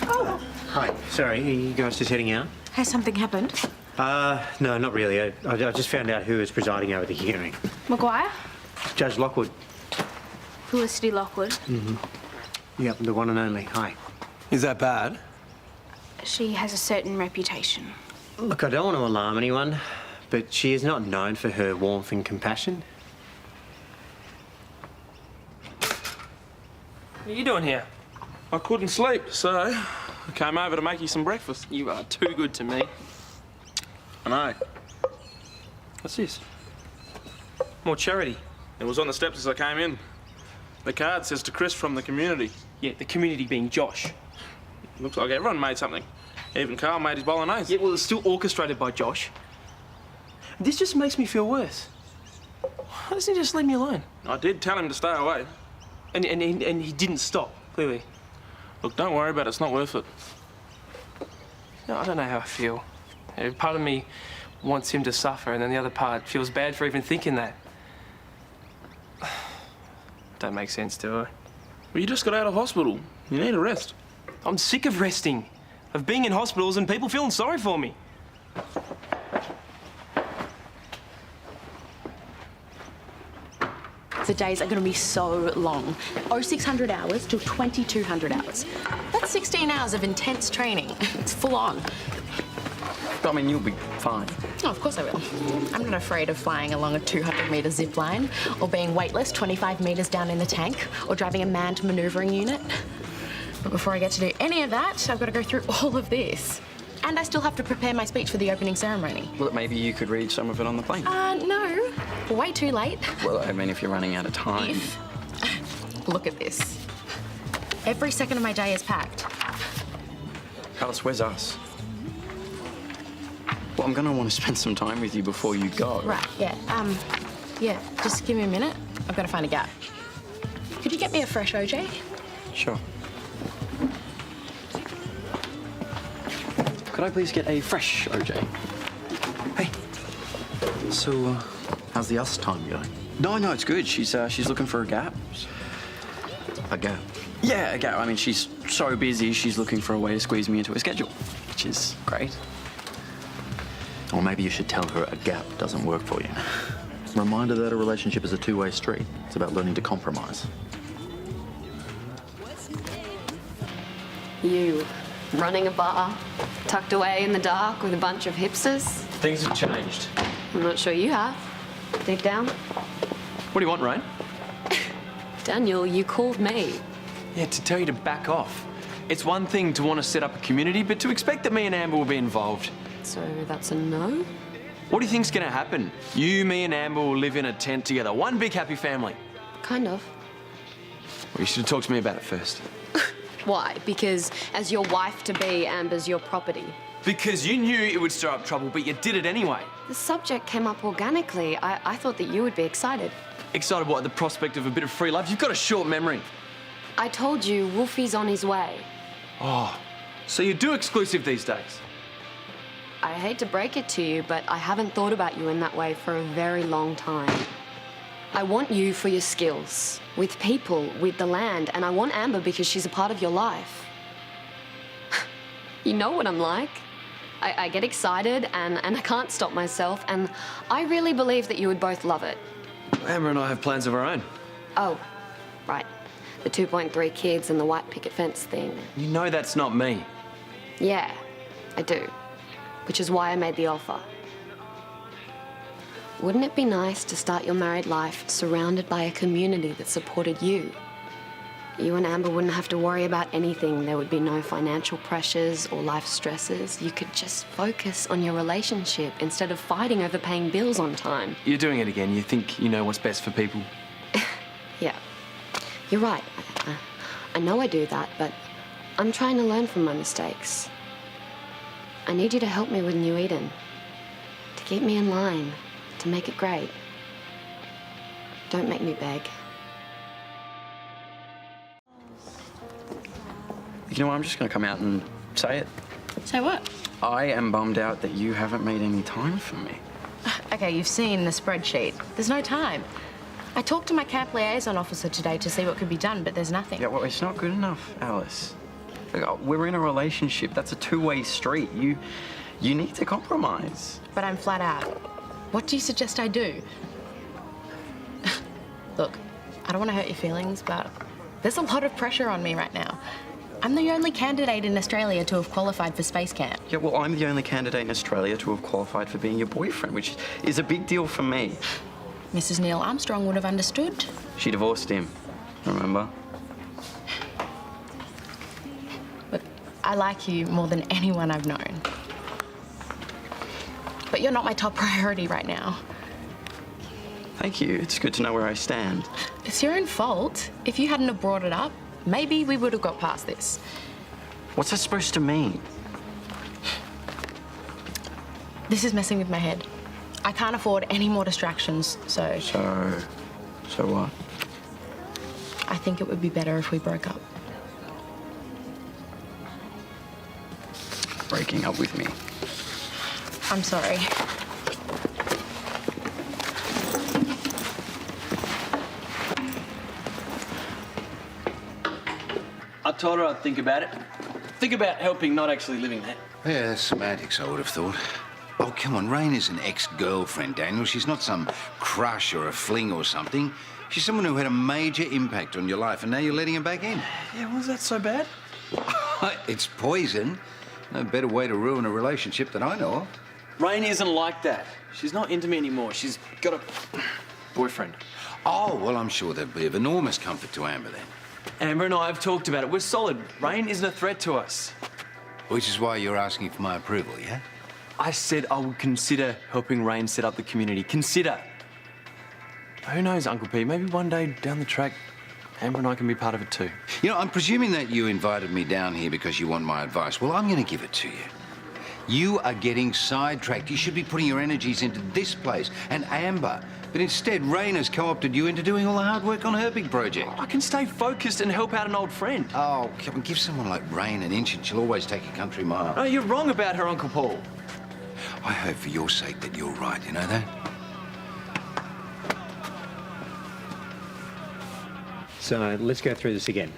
Oh. Hi. Sorry, are you guys just heading out? Has something happened? No, not really. I just found out who was presiding over the hearing. Maguire? Judge Lockwood. Felicity Lockwood. Mm-hmm. Yep, the one and only. Hi. Is that bad? She has a certain reputation. Look, I don't want to alarm anyone, but she is not known for her warmth and compassion. What are you doing here? I couldn't sleep, so I came over to make you some breakfast. You are too good to me. I know. What's this? More charity. It was on the steps as I came in. The card says to Chris from the community. Yeah, the community being Josh. Looks like everyone made something. Even Karl made his bolognese. Yeah, well, it's still orchestrated by Josh. This just makes me feel worse. Why doesn't he just leave me alone? I did tell him to stay away. And he didn't stop, clearly. Look, don't worry about it. It's not worth it. No, I don't know how I feel. Part of me wants him to suffer, and then the other part feels bad for even thinking that. Don't make sense, do I? Well, you just got out of hospital. You need a rest. I'm sick of resting, of being in hospitals and people feeling sorry for me. The days are going to be so long. 0600 hours to 2200 hours. That's 16 hours of intense training. It's full on. I mean, you'll be fine. Oh, of course I will. I'm not afraid of flying along a 200-metre zip line, or being weightless 25 metres down in the tank, or driving a manned manoeuvring unit. But before I get to do any of that, I've got to go through all of this. And I still have to prepare my speech for the opening ceremony. Well, maybe you could read some of it on the plane. No. Way too late. Well, I mean, if you're running out of time. Look at this. Every second of my day is packed. Alice, where's us? Well, I'm going to want to spend some time with you before you go. Right, yeah. Yeah, just give me a minute. I've got to find a gap. Could you get me a fresh OJ? Sure. Could I please get a fresh OJ? Hey. So, how's the us time going? No, it's good. She's looking for a gap. A gap? Yeah, a gap. I mean, she's so busy, she's looking for a way to squeeze me into her schedule, which is great. Or maybe you should tell her a gap doesn't work for you. Remind her that a relationship is a two-way street. It's about learning to compromise. You running a bar, tucked away in the dark with a bunch of hipsters? Things have changed. I'm not sure you have. Deep down. What do you want, Rain? Daniel, you called me. Yeah, to tell you to back off. It's one thing to want to set up a community, but to expect that me and Amber will be involved. So that's a no? What do you think's going to happen? You, me and Amber will live in a tent together. One big happy family. Kind of. Well, you should have talked to me about it first. Why? Because as your wife-to-be, Amber's your property. Because you knew it would stir up trouble, but you did it anyway. The subject came up organically. I thought that you would be excited. Excited what, at the prospect of a bit of free love? You've got a short memory. I told you, Wolfie's on his way. Oh, so you do exclusive these days? I hate to break it to you, but I haven't thought about you in that way for a very long time. I want you for your skills, with people, with the land, and I want Amber because she's a part of your life. You know what I'm like. I get excited and I can't stop myself, and I really believe that you would both love it. Amber and I have plans of our own. Oh, right. The 2.3 kids and the white picket fence thing. You know that's not me. Yeah, I do. Which is why I made the offer. Wouldn't it be nice to start your married life surrounded by a community that supported you? You and Amber wouldn't have to worry about anything. There would be no financial pressures or life stresses. You could just focus on your relationship instead of fighting over paying bills on time. You're doing it again. You think you know what's best for people. Yeah, you're right. I know I do that, but I'm trying to learn from my mistakes. I need you to help me with New Eden, to keep me in line, to make it great. Don't make me beg. You know what, I'm just going to come out and say it. Say what? I am bummed out that you haven't made any time for me. Okay, you've seen the spreadsheet. There's no time. I talked to my camp liaison officer today to see what could be done, but there's nothing. Yeah, well, it's not good enough, Alice. Look, we're in a relationship. That's a two-way street. You need to compromise. But I'm flat out. What do you suggest I do? Look, I don't want to hurt your feelings, but there's a lot of pressure on me right now. I'm the only candidate in Australia to have qualified for space camp. Yeah, well, I'm the only candidate in Australia to have qualified for being your boyfriend, which is a big deal for me. Mrs. Neil Armstrong would have understood. She divorced him, remember? Look, I like you more than anyone I've known. But you're not my top priority right now. Thank you. It's good to know where I stand. It's your own fault. If you hadn't have brought it up, maybe we would have got past this. What's that supposed to mean? This is messing with my head. I can't afford any more distractions, so... So what? I think it would be better if we broke up. Breaking up with me. I'm sorry. I told her I'd think about it. Think about helping, not actually living there. Yeah, that's semantics, I would have thought. Oh, come on, Rain is an ex-girlfriend, Daniel. She's not some crush or a fling or something. She's someone who had a major impact on your life, and now you're letting her back in. Yeah, was that so bad? It's poison. No better way to ruin a relationship than I know of. Rain isn't like that. She's not into me anymore. She's got a boyfriend. Oh, well, I'm sure that'd be of enormous comfort to Amber then. Amber and I have talked about it. We're solid. Rain isn't a threat to us. Which is why you're asking for my approval, yeah? I said I would consider helping Rain set up the community. Consider. Who knows, Uncle P? Maybe one day down the track, Amber and I can be part of it too. You know, I'm presuming that you invited me down here because you want my advice. Well, I'm going to give it to you. You are getting sidetracked. You should be putting your energies into this place and Amber. But instead, Rain has co-opted you into doing all the hard work on her big project. I can stay focused and help out an old friend. Oh, come on, give someone like Rain an inch and she'll always take a country mile. No, you're wrong about her, Uncle Paul. I hope for your sake that you're right, you know that? So let's go through this again.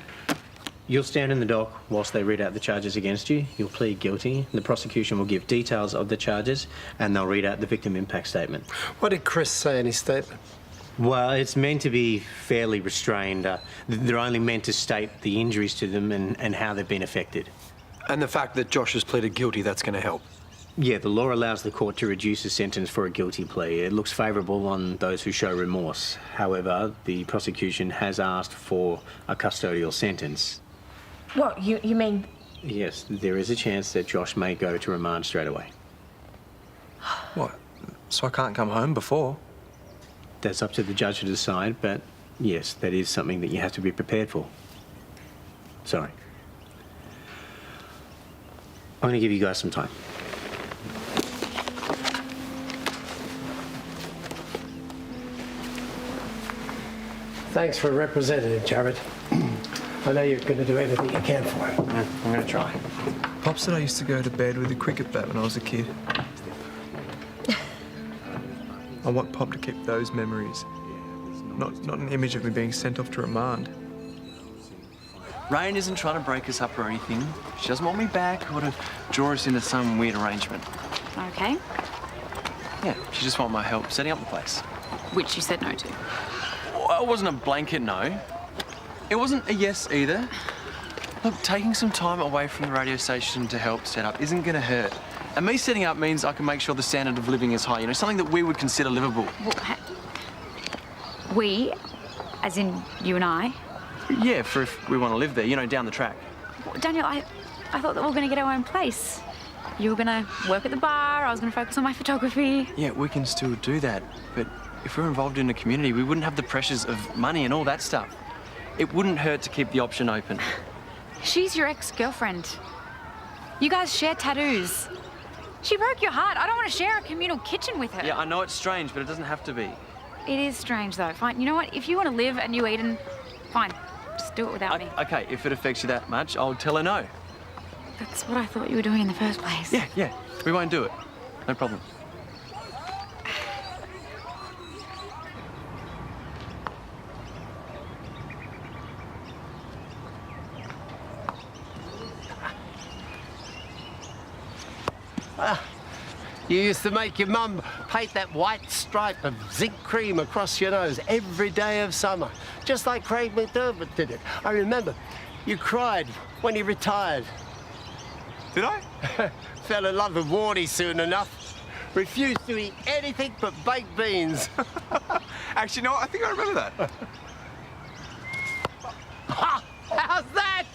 You'll stand in the dock whilst they read out the charges against you. You'll plead guilty. The prosecution will give details of the charges and they'll read out the victim impact statement. What did Chris say in his statement? Well, it's meant to be fairly restrained. They're only meant to state the injuries to them and how they've been affected. And the fact that Josh has pleaded guilty, that's going to help. Yeah, the law allows the court to reduce a sentence for a guilty plea. It looks favourable on those who show remorse. However, the prosecution has asked for a custodial sentence. What, you mean... Yes, there is a chance that Josh may go to remand straight away. What? So I can't come home before? That's up to the judge to decide, but yes, that is something that you have to be prepared for. Sorry. I'm going to give you guys some time. Thanks for representing him, Jared. I know you're going to do everything you can for him. I'm going to try. Pop said I used to go to bed with a cricket bat when I was a kid. I want Pop to keep those memories. Not an image of me being sent off to remand. Rain isn't trying to break us up or anything. She doesn't want me back or to draw us into some weird arrangement. Okay. Yeah, she just wanted my help setting up the place. Which you said no to. Well, it wasn't a blanket no. It wasn't a yes either. Look, taking some time away from the radio station to help set up isn't going to hurt. And me setting up means I can make sure the standard of living is high, you know, something that we would consider livable. Well, we, as in you and I? Yeah, for if we want to live there, you know, down the track. Well, Daniel, I thought that we were going to get our own place. You were going to work at the bar, I was going to focus on my photography. Yeah, we can still do that, but if we're involved in a community, we wouldn't have the pressures of money and all that stuff. It wouldn't hurt to keep the option open. She's your ex-girlfriend. You guys share tattoos. She broke your heart. I don't want to share a communal kitchen with her. Yeah, I know it's strange, but it doesn't have to be. It is strange, though. Fine. You know what? If you want to live and you eat, and fine. Just do it without me. Okay, if it affects you that much, I'll tell her no. That's what I thought you were doing in the first place. Yeah. We won't do it. No problem. You used to make your mum paint that white stripe of zinc cream across your nose every day of summer, just like Craig McDermott did it. I remember you cried when he retired. Did I? Fell in love with Wardy soon enough. Refused to eat anything but baked beans. Actually, no, I think I remember that. How's that?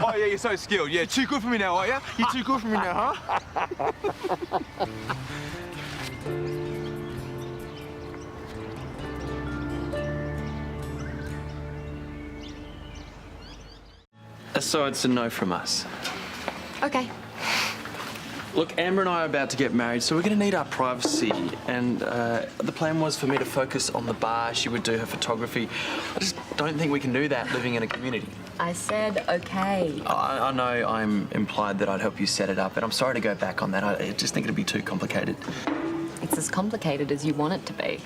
Oh, yeah, you're so skilled. Yeah, too good for me now, are you? You're too good for me now, huh? So it's a no from us. Okay. Look, Amber and I are about to get married, so we're going to need our privacy. And the plan was for me to focus on the bar. She would do her photography. I just don't think we can do that living in a community. I said okay. I know I'm implied that I'd help you set it up, and I'm sorry to go back on that. I just think it'd be too complicated. It's as complicated as you want it to be.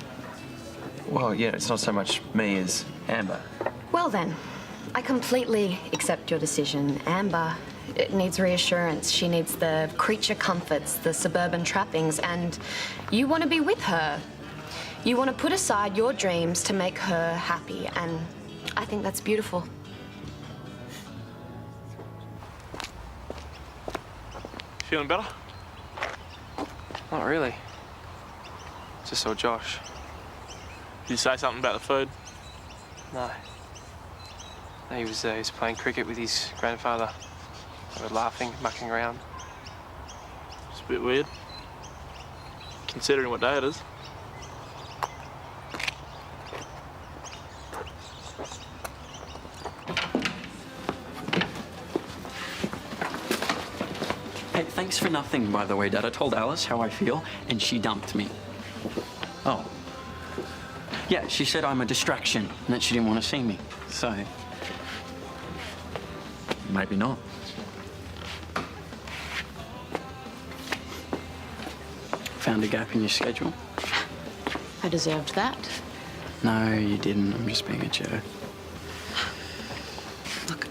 Well, yeah, it's not so much me as Amber. Well then, I completely accept your decision. Amber needs reassurance. She needs the creature comforts, the suburban trappings, and you want to be with her. You want to put aside your dreams to make her happy, and I think that's beautiful. Feeling better? Not really. Just saw Josh. Did you say something about the food? No. No, he was playing cricket with his grandfather. They were laughing, mucking around. It's a bit weird, considering what day it is. Hey, thanks for nothing, by the way, Dad. I told Alice how I feel, and she dumped me. Oh. Yeah, she said I'm a distraction, and that she didn't want to see me. So... Maybe not. Found a gap in your schedule? I deserved that. No, you didn't. I'm just being a jerk. Look,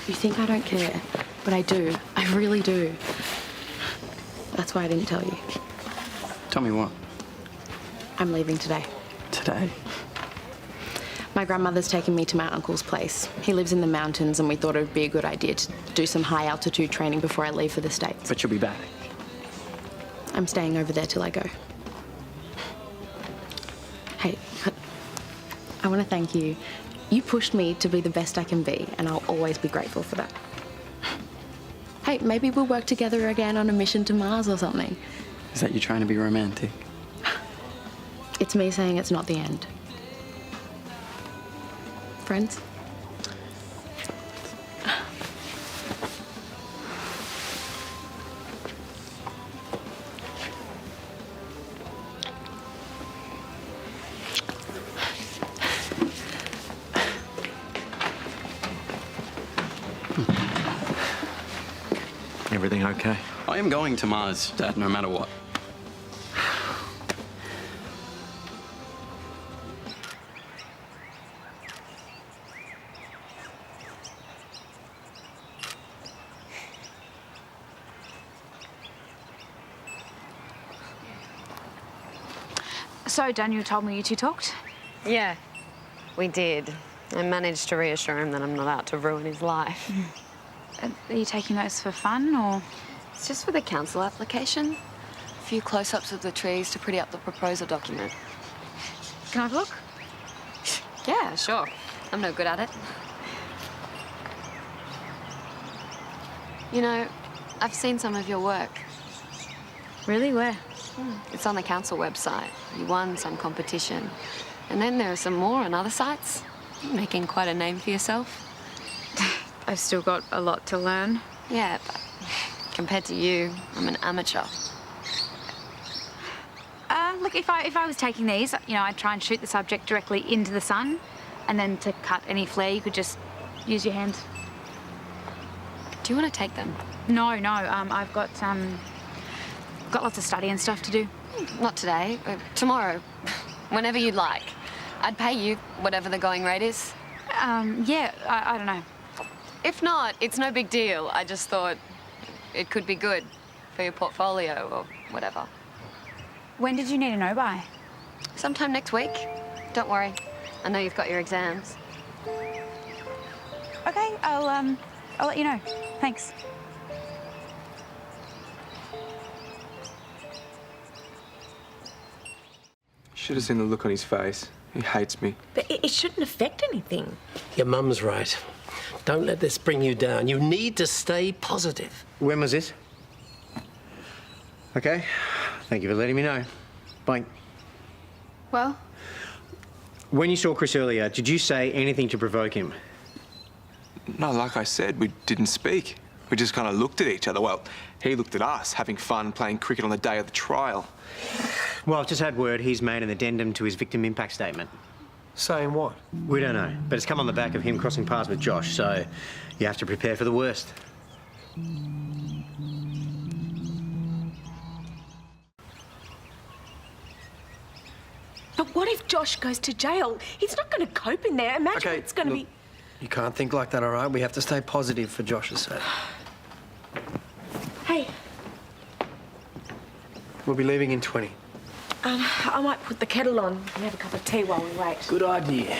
you think I don't care, but I do. I really do. That's why I didn't tell you. Tell me what? I'm leaving today. Today? My grandmother's taken me to my uncle's place. He lives in the mountains, and we thought it would be a good idea to do some high-altitude training before I leave for the States. But you'll be back. I'm staying over there till I go. Hey, I want to thank you. You pushed me to be the best I can be, and I'll always be grateful for that. Hey, maybe we'll work together again on a mission to Mars or something. Is that you trying to be romantic? It's me saying it's not the end. Friends? Everything okay? I am going to Mars, Dad, no matter what. So, Daniel told me you two talked? Yeah, we did. I managed to reassure him that I'm not out to ruin his life. Are you taking those for fun, or...? It's just for the council application. A few close-ups of the trees to pretty up the proposal document. Can I have a look? Yeah, sure. I'm no good at it. You know, I've seen some of your work. Really? Where? It's on the council website. You won some competition. And then there are some more on other sites. You're making quite a name for yourself. I've still got a lot to learn. Yeah, but compared to you, I'm an amateur. Look, if I was taking these, you know, I'd try and shoot the subject directly into the sun, and then to cut any flare, you could just use your hands. Do you want to take them? No. I've got lots of study and stuff to do. Not today. Tomorrow. Whenever you'd like. I'd pay you whatever the going rate is. Yeah, I don't know. If not, it's no big deal. I just thought it could be good for your portfolio or whatever. When did you need to know by? Sometime next week. Don't worry. I know you've got your exams. Okay, I'll let you know. Thanks. Should have seen the look on his face. He hates me. But it shouldn't affect anything. Your mum's right. Don't let this bring you down. You need to stay positive. When was this? Okay. Thank you for letting me know. Bye. Well? When you saw Chris earlier, did you say anything to provoke him? No, like I said, we didn't speak. We just kind of looked at each other. Well, he looked at us, having fun playing cricket on the day of the trial. Well, I've just had word he's made an addendum to his victim impact statement. Saying what? We don't know, but it's come on the back of him crossing paths with Josh, so you have to prepare for the worst. But what if Josh goes to jail? He's not going to cope in there. Imagine Okay, it's going to be... You can't think like that, all right? We have to stay positive for Josh's sake. Hey, We'll be leaving in 20. I might put the kettle on and have a cup of tea while we wait. Good idea.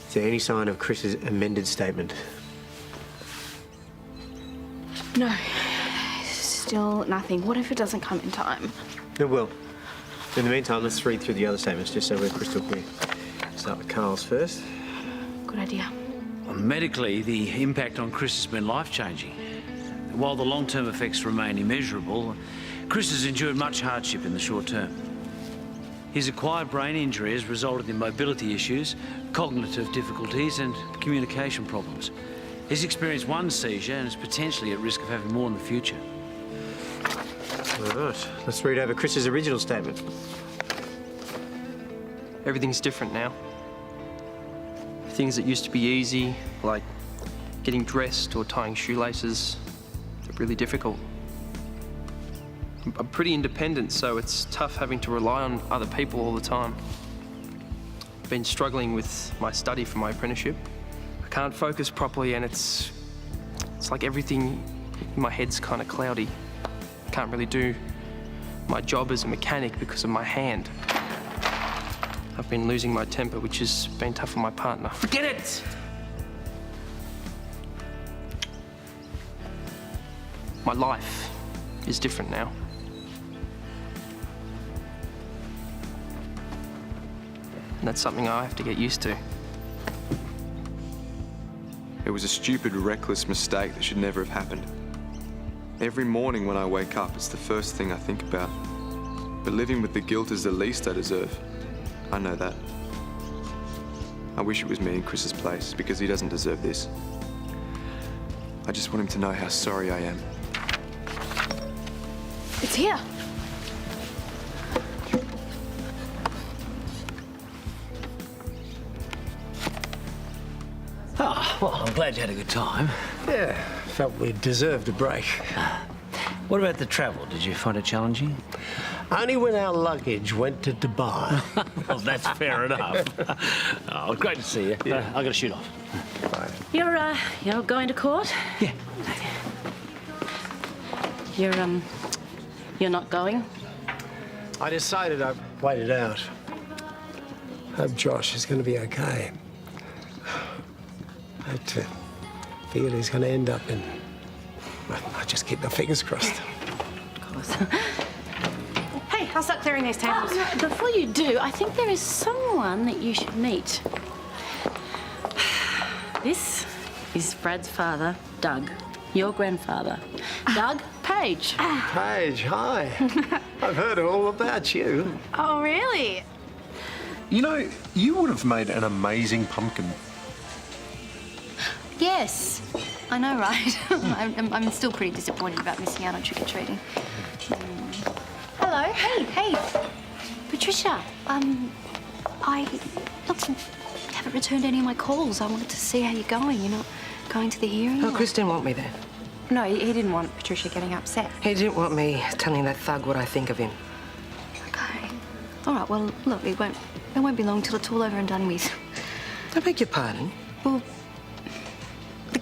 Is there any sign of Chris's amended statement? No. Still nothing. What if it doesn't come in time? It will. In the meantime, let's read through the other statements just so we're crystal clear. Start with Karl's first. Good idea. Well, medically, the impact on Chris has been life-changing. While the long-term effects remain immeasurable, Chris has endured much hardship in the short term. His acquired brain injury has resulted in mobility issues, cognitive difficulties and communication problems. He's experienced one seizure and is potentially at risk of having more in the future. All right, let's read over Chris's original statement. Everything's different now. Things that used to be easy, like getting dressed or tying shoelaces, are really difficult. I'm pretty independent, so it's tough having to rely on other people all the time. I've been struggling with my study for my apprenticeship. I can't focus properly, and it's like everything in my head's kind of cloudy. I can't really do my job as a mechanic because of my hand. I've been losing my temper, which has been tough on my partner. Forget it! My life is different now. And that's something I have to get used to. It was a stupid, reckless mistake that should never have happened. Every morning when I wake up, it's the first thing I think about. But living with the guilt is the least I deserve. I know that. I wish it was me in Chris's place, because he doesn't deserve this. I just want him to know how sorry I am. It's here. Oh, well, I'm glad you had a good time. Yeah, felt we deserved a break. What about the travel? Did you find it challenging? Only when our luggage went to Dubai. Well, that's fair enough. Oh, great to see you. Yeah. I got to shoot off. Bye. You're going to court? Yeah. You're not going? I decided I'd wait it out. Hope Josh is going to be okay. I feel he's going to end up in... Well, I just keep my fingers crossed. Of course. Hey, I'll start clearing these tables. Oh, no, before you do, I think there is someone that you should meet. This is Brad's father, Doug. Your grandfather. Doug, Paige. Paige, hi. I've heard all about you. Oh, really? You know, you would have made an amazing pumpkin. Yes, I know, right? I'm still pretty disappointed about missing out on trick-or-treating. Hello. Hey, Patricia. I haven't returned any of my calls. I wanted to see how you're going. You're not going to the hearing? Oh, Chris didn't want me there. No, he didn't want Patricia getting upset. He didn't want me telling that thug what I think of him. Okay. All right, well, look, it won't be long till it's all over and done with. I beg your pardon? Well, the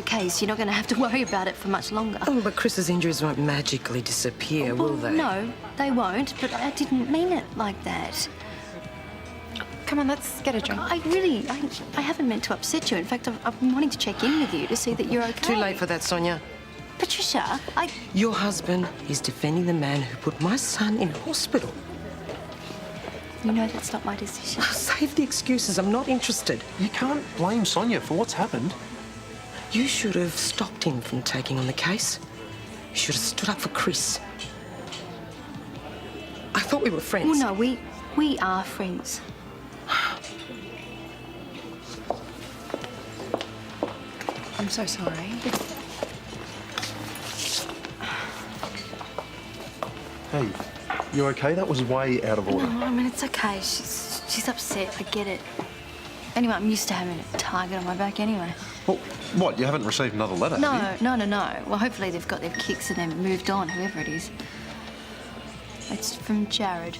case, you're not going to have to worry about it for much longer. Oh, but Chris's injuries won't magically disappear, will they? No, they won't, but I didn't mean it like that. Come on, let's get a drink. I haven't meant to upset you. In fact, I've been wanting to check in with you to see that you're okay. Too late for that, Sonya. Patricia, Your husband is defending the man who put my son in hospital. You know that's not my decision. Oh, save the excuses. I'm not interested. You can't blame Sonya for what's happened. You should have stopped him from taking on the case. You should have stood up for Chris. I thought we were friends. Well, no, we are friends. I'm so sorry. Hey, you okay? That was way out of order. No, it's okay. She's upset. I get it. Anyway, I'm used to having a target on my back anyway. Well, what, you haven't received another letter, have you? No. Well, hopefully they've got their kicks and they've moved on, whoever it is. It's from Jared.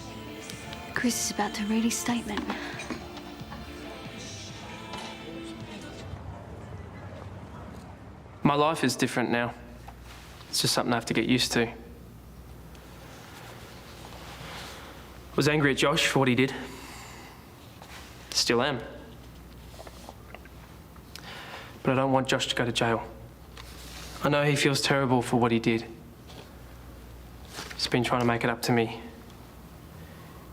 Chris is about to read his statement. My life is different now. It's just something I have to get used to. I was angry at Josh for what he did. Still am. But I don't want Josh to go to jail. I know he feels terrible for what he did. He's been trying to make it up to me.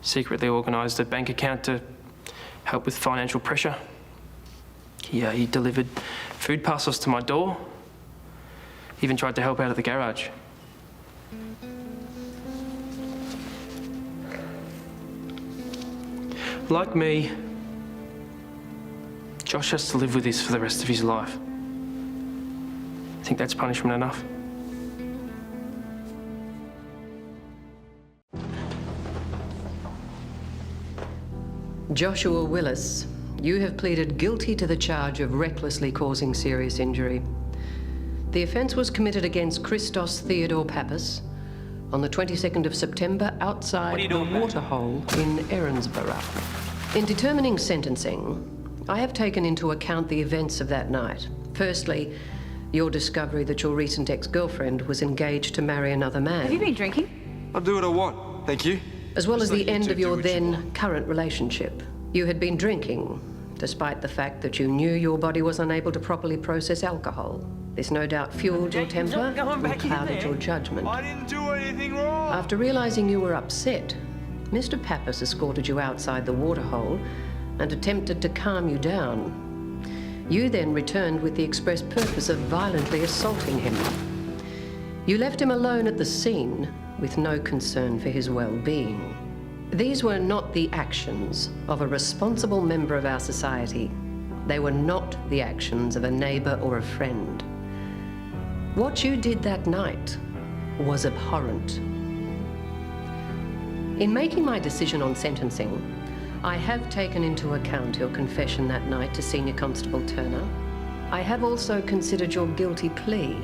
Secretly organised a bank account to help with financial pressure. He delivered food parcels to my door. Even tried to help out at the garage. Like me, Josh has to live with this for the rest of his life. Think that's punishment enough? Joshua Willis, you have pleaded guilty to the charge of recklessly causing serious injury. The offence was committed against Christos Theodore Pappas on the 22nd of September outside the waterhole in Erinsborough. In determining sentencing, I have taken into account the events of that night. Firstly, your discovery that your recent ex-girlfriend was engaged to marry another man. Have you been drinking? I'll do what I want, thank you. As well as the end of your then current relationship. You had been drinking, despite the fact that you knew your body was unable to properly process alcohol. This no doubt fueled your temper and clouded your judgment. I didn't do anything wrong. After realising you were upset, Mr. Pappas escorted you outside the waterhole and attempted to calm you down. You then returned with the express purpose of violently assaulting him. You left him alone at the scene with no concern for his well-being. These were not the actions of a responsible member of our society. They were not the actions of a neighbour or a friend. What you did that night was abhorrent. In making my decision on sentencing, I have taken into account your confession that night to Senior Constable Turner. I have also considered your guilty plea,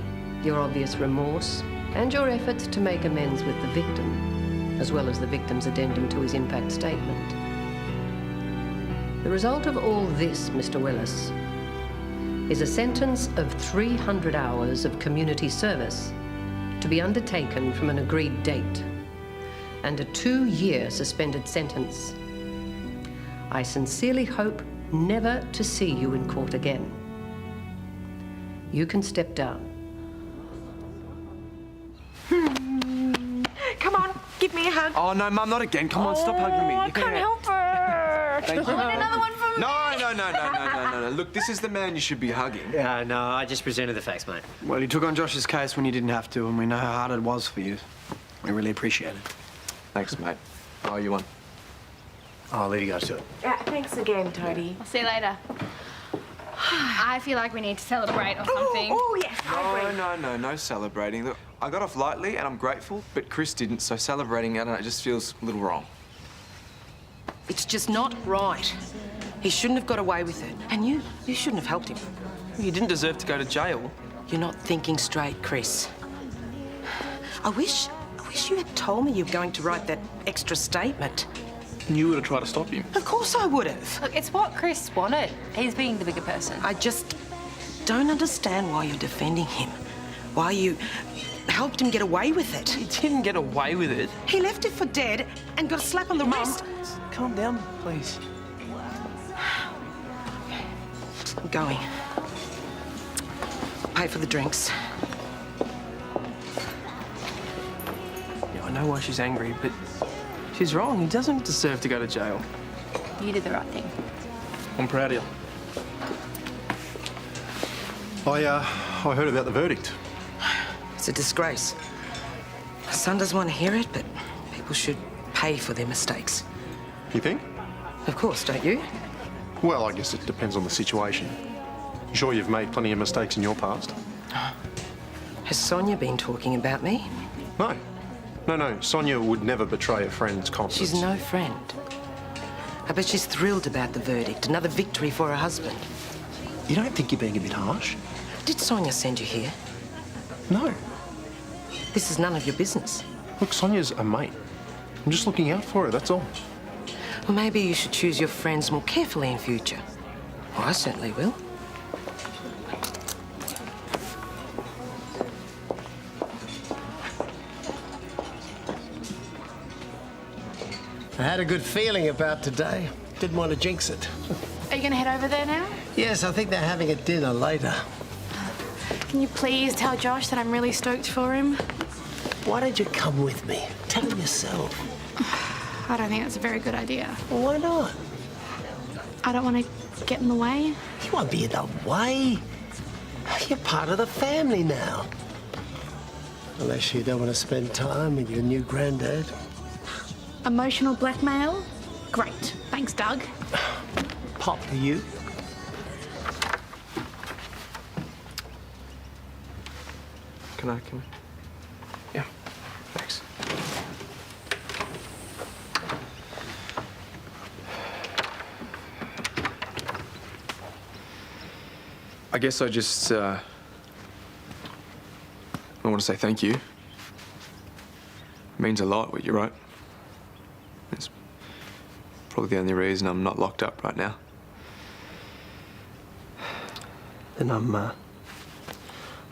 your obvious remorse, and your efforts to make amends with the victim, as well as the victim's addendum to his impact statement. The result of all this, Mr. Willis, is a sentence of 300 hours of community service to be undertaken from an agreed date, and a 2-year suspended sentence. I sincerely hope never to see you in court again. You can step down. Come on, give me a hug. Oh, no, Mum, not again. Come on, stop hugging me. I can't help it. Thank you. Another one from No. Look, this is the man you should be hugging. Yeah, no, I just presented the facts, mate. Well, you took on Josh's case when you didn't have to, and we know how hard it was for you. We really appreciate it. Thanks, mate. Oh, you won. I'll leave you guys to it. Yeah, thanks again, Toadie. I'll see you later. I feel like we need to celebrate or something. Oh, yes, I agree. No celebrating. Look, I got off lightly and I'm grateful, but Chris didn't, so celebrating, I don't know, it just feels a little wrong. It's just not right. He shouldn't have got away with it. And you shouldn't have helped him. You didn't deserve to go to jail. You're not thinking straight, Chris. I wish you had told me you were going to write that extra statement. And you would have tried to stop him. Of course I would have. Look, it's what Chris wanted. He's being the bigger person. I just don't understand why you're defending him. Why you helped him get away with it. He didn't get away with it. He left it for dead and got a slap on the wrist. Calm down, please. I'm going. Pay for the drinks. Yeah, I know why she's angry, but she's wrong. He doesn't deserve to go to jail. You did the right thing. I'm proud of you. I heard about the verdict. It's a disgrace. My son doesn't want to hear it, but people should pay for their mistakes. You think? Of course, don't you? Well, I guess it depends on the situation. You sure you've made plenty of mistakes in your past? Has Sonya been talking about me? No. Sonya would never betray a friend's confidence. She's no friend. I bet she's thrilled about the verdict. Another victory for her husband. You don't think you're being a bit harsh? Did Sonya send you here? No. This is none of your business. Look, Sonia's a mate. I'm just looking out for her, that's all. Well, maybe you should choose your friends more carefully in future. Well, I certainly will. I had a good feeling about today. Didn't want to jinx it. Are you going to head over there now? Yes, I think they're having a dinner later. Can you please tell Josh that I'm really stoked for him? Why don't you come with me? Tell him yourself. I don't think that's a very good idea. Well, why not? I don't want to get in the way. You won't be in the way. You're part of the family now. Unless you don't want to spend time with your new granddad. Emotional blackmail? Great. Thanks, Doug. Pop, are you? Can I? Yeah, thanks. I guess I just, I want to say thank you. It means a lot what you wrote. It's probably the only reason I'm not locked up right now. Then I'm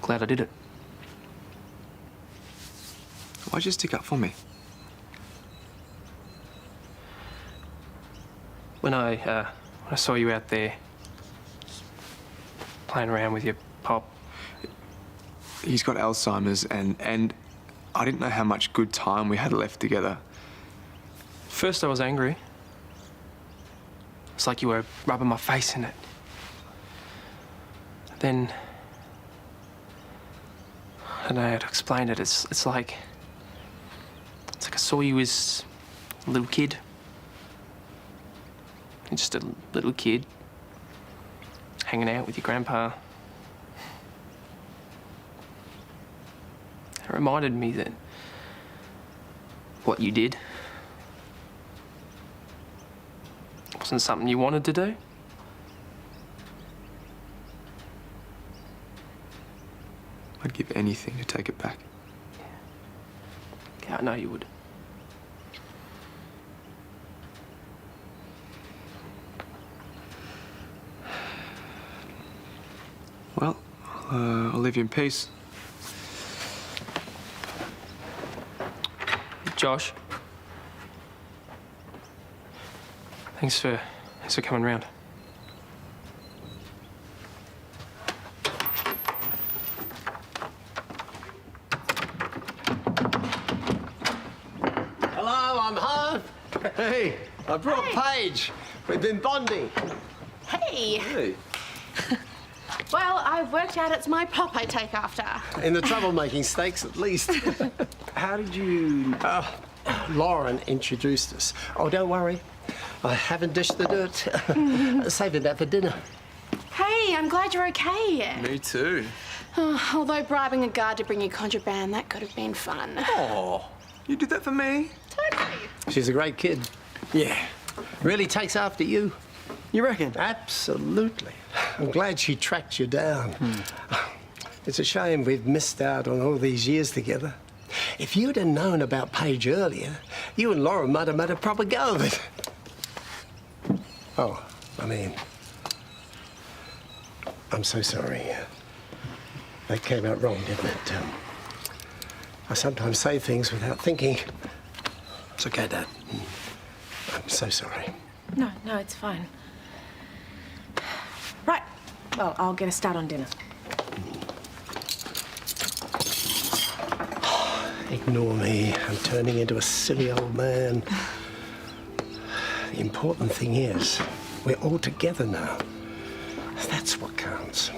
glad I did it. Why'd you stick up for me? When I saw you out there playing around with your pop. He's got Alzheimer's and I didn't know how much good time we had left together. First I was angry. It's like you were rubbing my face in it. Then, I don't know how to explain it. It's like I saw you as a little kid. You're just a little kid hanging out with your grandpa. It reminded me that what you did wasn't something you wanted to do. I'd give anything to take it back. Yeah, I know you would. Well, I'll leave you in peace. Josh. Thanks for coming round. Hello, I'm home. Hey, I brought Paige. We've been bonding. Hey. Hey. Well, I've worked out it's my pop I take after. In the troublemaking stakes, at least. How did you... Lauren introduced us. Oh, don't worry. I haven't dished the dirt. Saving that for dinner. Hey, I'm glad you're okay. Me too. Although bribing a guard to bring you contraband, that could have been fun. Oh, you did that for me? Totally. She's a great kid. Yeah. Really takes after you. You reckon? Absolutely. I'm glad she tracked you down. It's a shame we've missed out on all these years together. If you'd have known about Paige earlier, you and Lauren might have made a proper go of it. Oh, I mean, I'm so sorry. That came out wrong, didn't it? I sometimes say things without thinking. It's okay, Dad. I'm so sorry. No, it's fine. Right. Well, I'll get a start on dinner. Ignore me. I'm turning into a silly old man. The important thing is, we're all together now. That's what counts.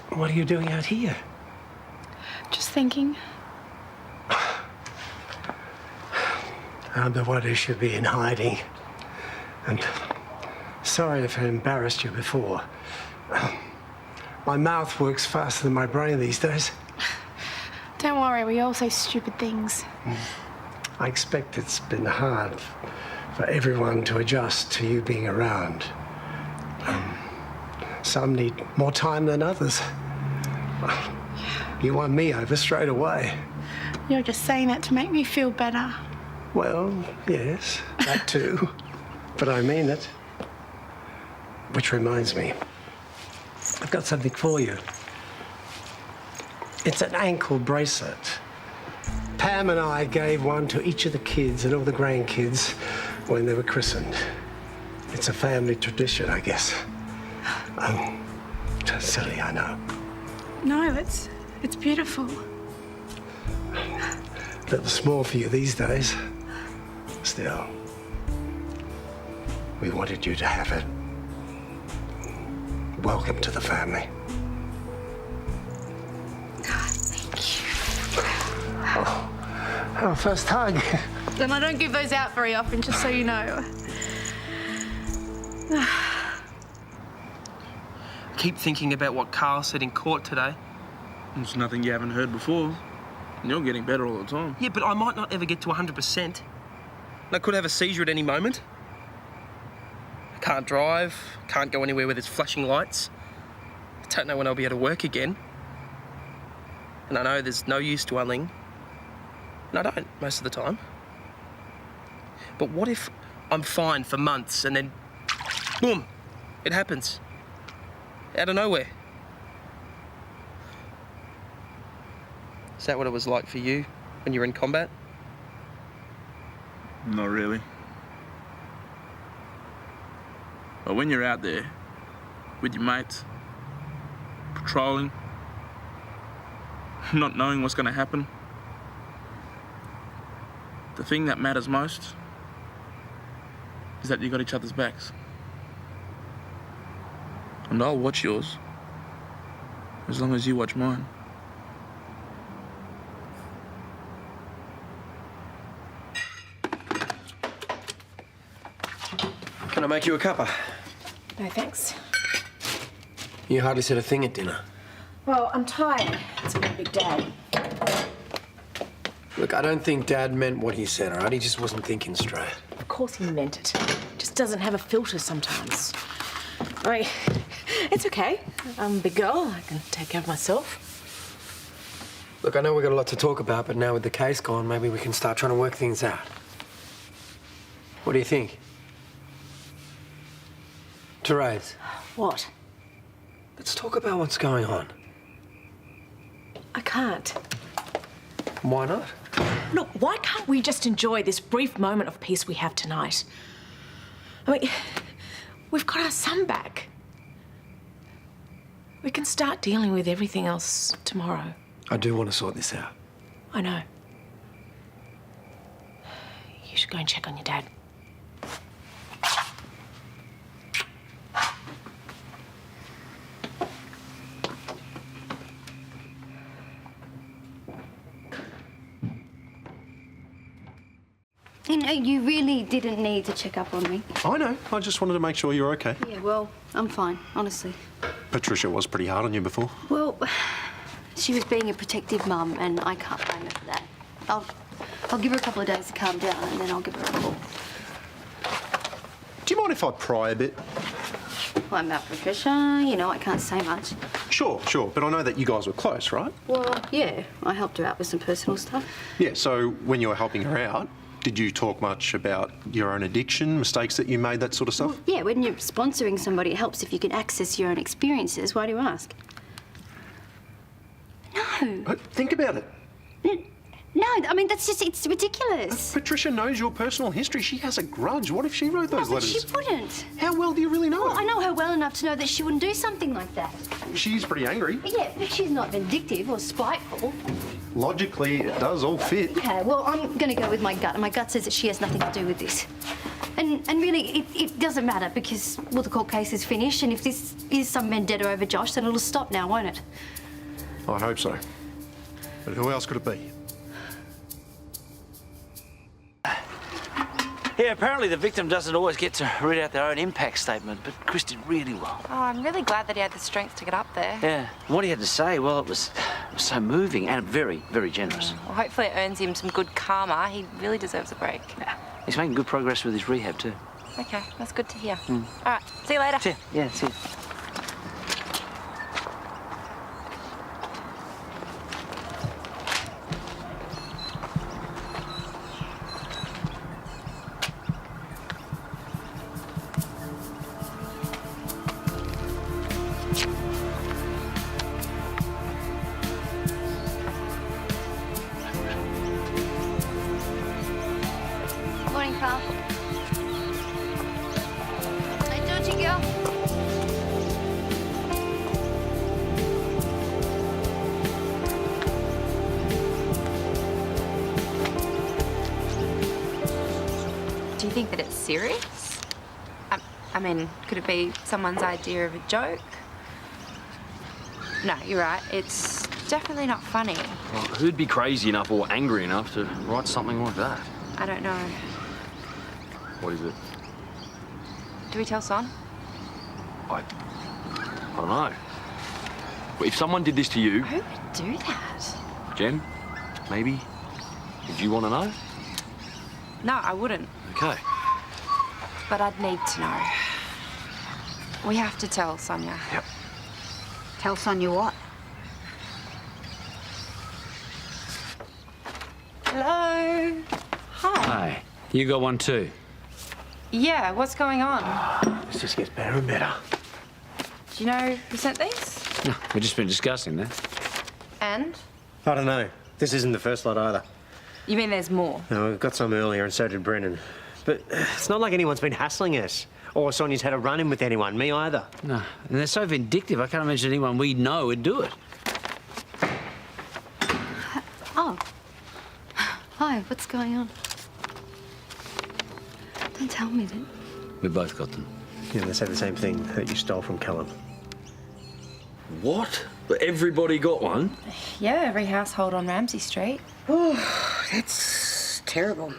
What are you doing out here? thinking? I'm the one who should be in hiding. And sorry if I embarrassed you before. My mouth works faster than my brain these days. Don't worry, we all say stupid things. I expect it's been hard for everyone to adjust to you being around. Some need more time than others. You won me over straight away. You're just saying that to make me feel better. Well, yes, that too. But I mean it. Which reminds me, I've got something for you. It's an ankle bracelet. Pam and I gave one to each of the kids and all the grandkids when they were christened. It's a family tradition, I guess. Silly, I know. No, it's beautiful. A little small for you these days. Still, we wanted you to have it. Welcome to the family. God, thank you. Oh, our first hug. And I don't give those out very often, just so you know. I keep thinking about what Karl said in court today. It's nothing you haven't heard before. And you're getting better all the time. Yeah, but I might not ever get to 100%. I could have a seizure at any moment. I can't drive, can't go anywhere where there's flashing lights. I don't know when I'll be able to work again. And I know there's no use dwelling. And I don't, most of the time. But what if I'm fine for months and then, boom, it happens. Out of nowhere. Is that what it was like for you when you were in combat? Not really. But when you're out there with your mates, patrolling, not knowing what's going to happen, the thing that matters most is that you got each other's backs. And I'll watch yours as long as you watch mine. Can I make you a cuppa? No, thanks. You hardly said a thing at dinner. Well, I'm tired. It's been a big day. Look, I don't think Dad meant what he said, all right? He just wasn't thinking straight. Of course he meant it. Just doesn't have a filter sometimes. I mean, it's okay. I'm a big girl. I can take care of myself. Look, I know we've got a lot to talk about, but now with the case gone, maybe we can start trying to work things out. What do you think? Therese. What? Let's talk about what's going on. I can't. Why not? Look, why can't we just enjoy this brief moment of peace we have tonight? I mean, we've got our son back. We can start dealing with everything else tomorrow. I do want to sort this out. I know. You should go and check on your dad. You know, you really didn't need to check up on me. I know. I just wanted to make sure you're okay. Yeah, well, I'm fine, honestly. Patricia was pretty hard on you before. Well, she was being a protective mum, and I can't blame her for that. I'll give her a couple of days to calm down, and then I'll give her a call. Do you mind if I pry a bit? Well, I'm not Patricia. You know, I can't say much. Sure, but I know that you guys were close, right? Well, yeah, I helped her out with some personal stuff. Yeah, so when you were helping her out, did you talk much about your own addiction, mistakes that you made, that sort of stuff? Well, yeah, when you're sponsoring somebody, it helps if you can access your own experiences. Why do you ask? No. But think about it. No, I mean, that's just, it's ridiculous. Patricia knows your personal history. She has a grudge. What if she wrote those letters? She wouldn't. How well do you really know her? Well, I know her well enough to know that she wouldn't do something like that. She's pretty angry. Yeah, but she's not vindictive or spiteful. Logically, it does all fit. Okay, well, I'm going to go with my gut, and my gut says that she has nothing to do with this. And really, it doesn't matter because, well, the court case is finished, and if this is some vendetta over Josh, then it'll stop now, won't it? I hope so. But who else could it be? Yeah, apparently the victim doesn't always get to read out their own impact statement, but Chris did really well. Oh, I'm really glad that he had the strength to get up there. Yeah, and what he had to say, well, it was so moving and very, very generous. Well, hopefully it earns him some good karma. He really deserves a break. Yeah. He's making good progress with his rehab too. Okay, that's good to hear. All right, see you later. See ya. Yeah, see ya. Morning, Karl. Hey, don't you go. Do you think that it's serious? I mean, could it be someone's idea of a joke? No, you're right. It's definitely not funny. Well, who'd be crazy enough or angry enough to write something like that? I don't know. What is it? Do we tell Son? I don't know. If someone did this to you, Who would do that? Jen, maybe, would you want to know? No, I wouldn't. Okay. But I'd need to know. We have to tell Sonya. Yep. Tell Sonya what? Hello. Hi. Hi. You got one too? Yeah, what's going on? This just gets better and better. Do you know who sent these? No, we've just been discussing that. And? I don't know. This isn't the first lot either. You mean there's more? No, we got some earlier and so did Brennan. But it's not like anyone's been hassling us. Or Sonia's had a run-in with anyone, me either. No, and they're so vindictive, I can't imagine anyone we know would do it. Oh. Hi, what's going on? Don't tell me that. We both got them. Yeah, they say the same thing that you stole from Calen. What? But everybody got one? Yeah, every household on Ramsay Street. Oh, that's terrible.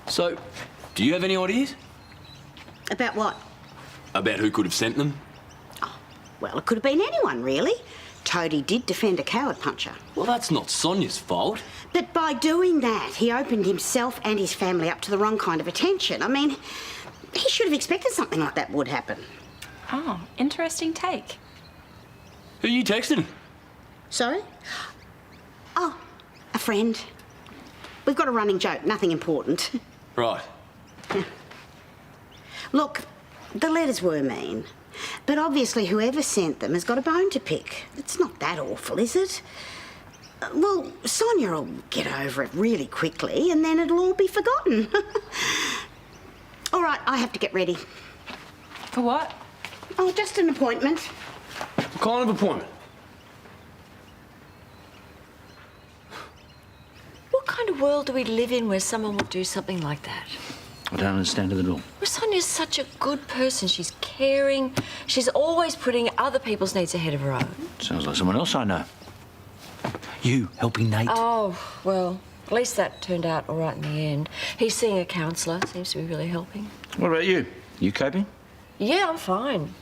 So, do you have any ideas? About what? About who could have sent them? Well, it could have been anyone, really. Toadie did defend a coward puncher. Well, that's not Sonia's fault. But by doing that, he opened himself and his family up to the wrong kind of attention. I mean, he should have expected something like that would happen. Oh, interesting take. Who are you texting? Sorry? Oh, a friend. We've got a running joke, nothing important. Right. Look, the letters were mean, but obviously whoever sent them has got a bone to pick. It's not that awful, is it? Well, Sonya will get over it really quickly and then it'll all be forgotten. All right, I have to get ready. For what? Oh, just an appointment. What kind of appointment? What kind of world do we live in where someone would do something like that? I don't understand it at all. Well, Sonia's such a good person. She's caring. She's always putting other people's needs ahead of her own. Sounds like someone else I know. You helping Nate? Oh, well, at least that turned out all right in the end. He's seeing a counsellor. Seems to be really helping. What about you? You coping? Yeah, I'm fine.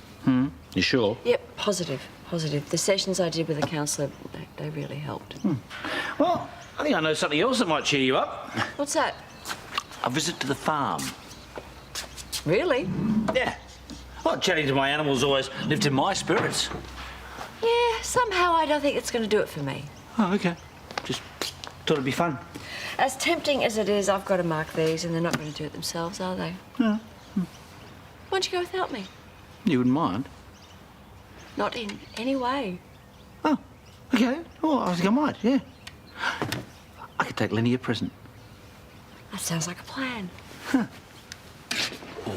You sure? Yep, positive. The sessions I did with the counsellor, they really helped. Well, I think I know something else that might cheer you up. What's that? A visit to the farm. Really? Yeah. Well, chatting to my animals always lifted my spirits. Yeah, somehow I don't think it's going to do it for me. Oh, OK. Just thought it'd be fun. As tempting as it is, I've got to mark these, and they're not going to do it themselves, are they? No. Why don't you go without me? You wouldn't mind? Not in any way. OK. Well, I think I might, yeah. I could take Lenny a present. That sounds like a plan.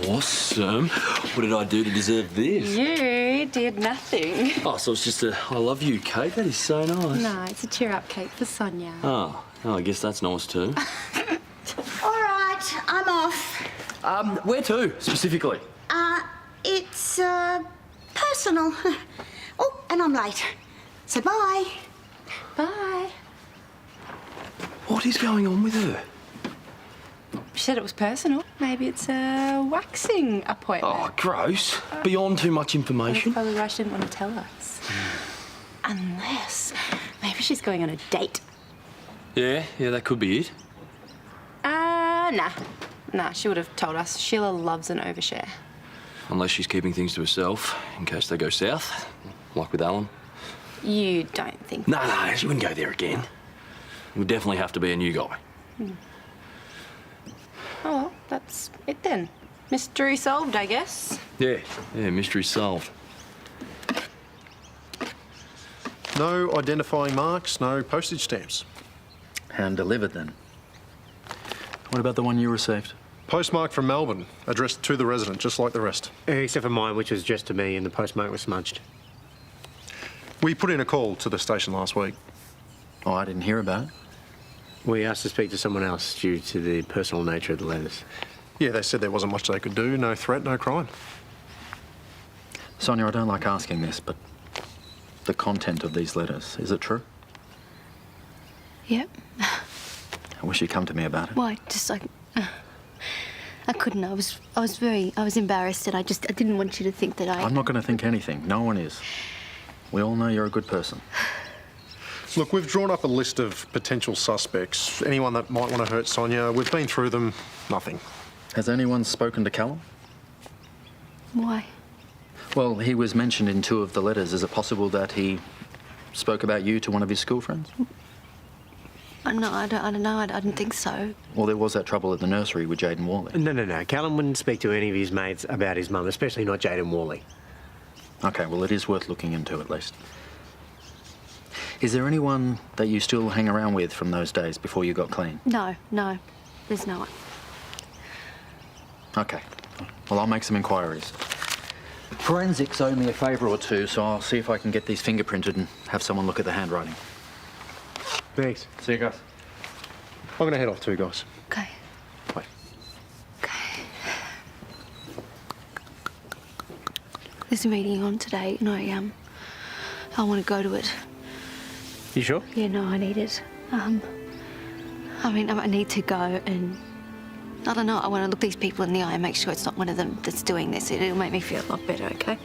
Awesome. What did I do to deserve this? You did nothing. Oh, so it's just a I love you cake? That is so nice. No, it's a cheer-up cake for Sonya. Oh, I guess that's nice too. All right, I'm off. Where to, specifically? It's personal. Oh, and I'm late. So bye. Bye. What is going on with her? She said it was personal. Maybe it's a waxing appointment. Oh, gross. Beyond too much information. Probably why she didn't want to tell us. Unless maybe she's going on a date. Yeah, that could be it. Nah, she would have told us. Sheila loves an overshare. Unless she's keeping things to herself in case they go south, like with Alan. You don't think... No, she wouldn't go there again. It would definitely have to be a new guy. Oh, well, that's it then. Mystery solved, I guess. Yeah, mystery solved. No identifying marks, no postage stamps. Hand delivered then. What about the one you received? Postmarked from Melbourne, addressed to the resident, just like the rest. Except for mine, which was just to me, and the postmark was smudged. We put in a call to the station last week. Oh, I didn't hear about it. We asked to speak to someone else due to the personal nature of the letters. Yeah, they said there wasn't much they could do. No threat, no crime. Sonya, I don't like asking this, but the content of these letters, is it true? Yep. I wish you'd come to me about it. Why? Just like... I couldn't. I was embarrassed, and I didn't want you to think that I'm not going to think anything. No one is. We all know you're a good person. Look, we've drawn up a list of potential suspects. Anyone that might want to hurt Sonya. We've been through them. Nothing. Has anyone spoken to Calen? Why? Well, he was mentioned in 2 of the letters. Is it possible that he spoke about you to one of his school friends? No, I don't know. I didn't think so. Well, there was that trouble at the nursery with Jade and Worley. No. Calen wouldn't speak to any of his mates about his mum, especially not Jade and Worley. OK, well, it is worth looking into, at least. Is there anyone that you still hang around with from those days before you got clean? No. There's no one. OK. Well, I'll make some inquiries. Forensics owe me a favour or two, so I'll see if I can get these fingerprinted and have someone look at the handwriting. Thanks. See you guys. I'm going to head off too, guys. Okay. Bye. Okay. There's a meeting on today, and I want to go to it. You sure? Yeah, no, I need it. I need to go, and I don't know. I want to look these people in the eye and make sure it's not one of them that's doing this. It'll make me feel a lot better, okay?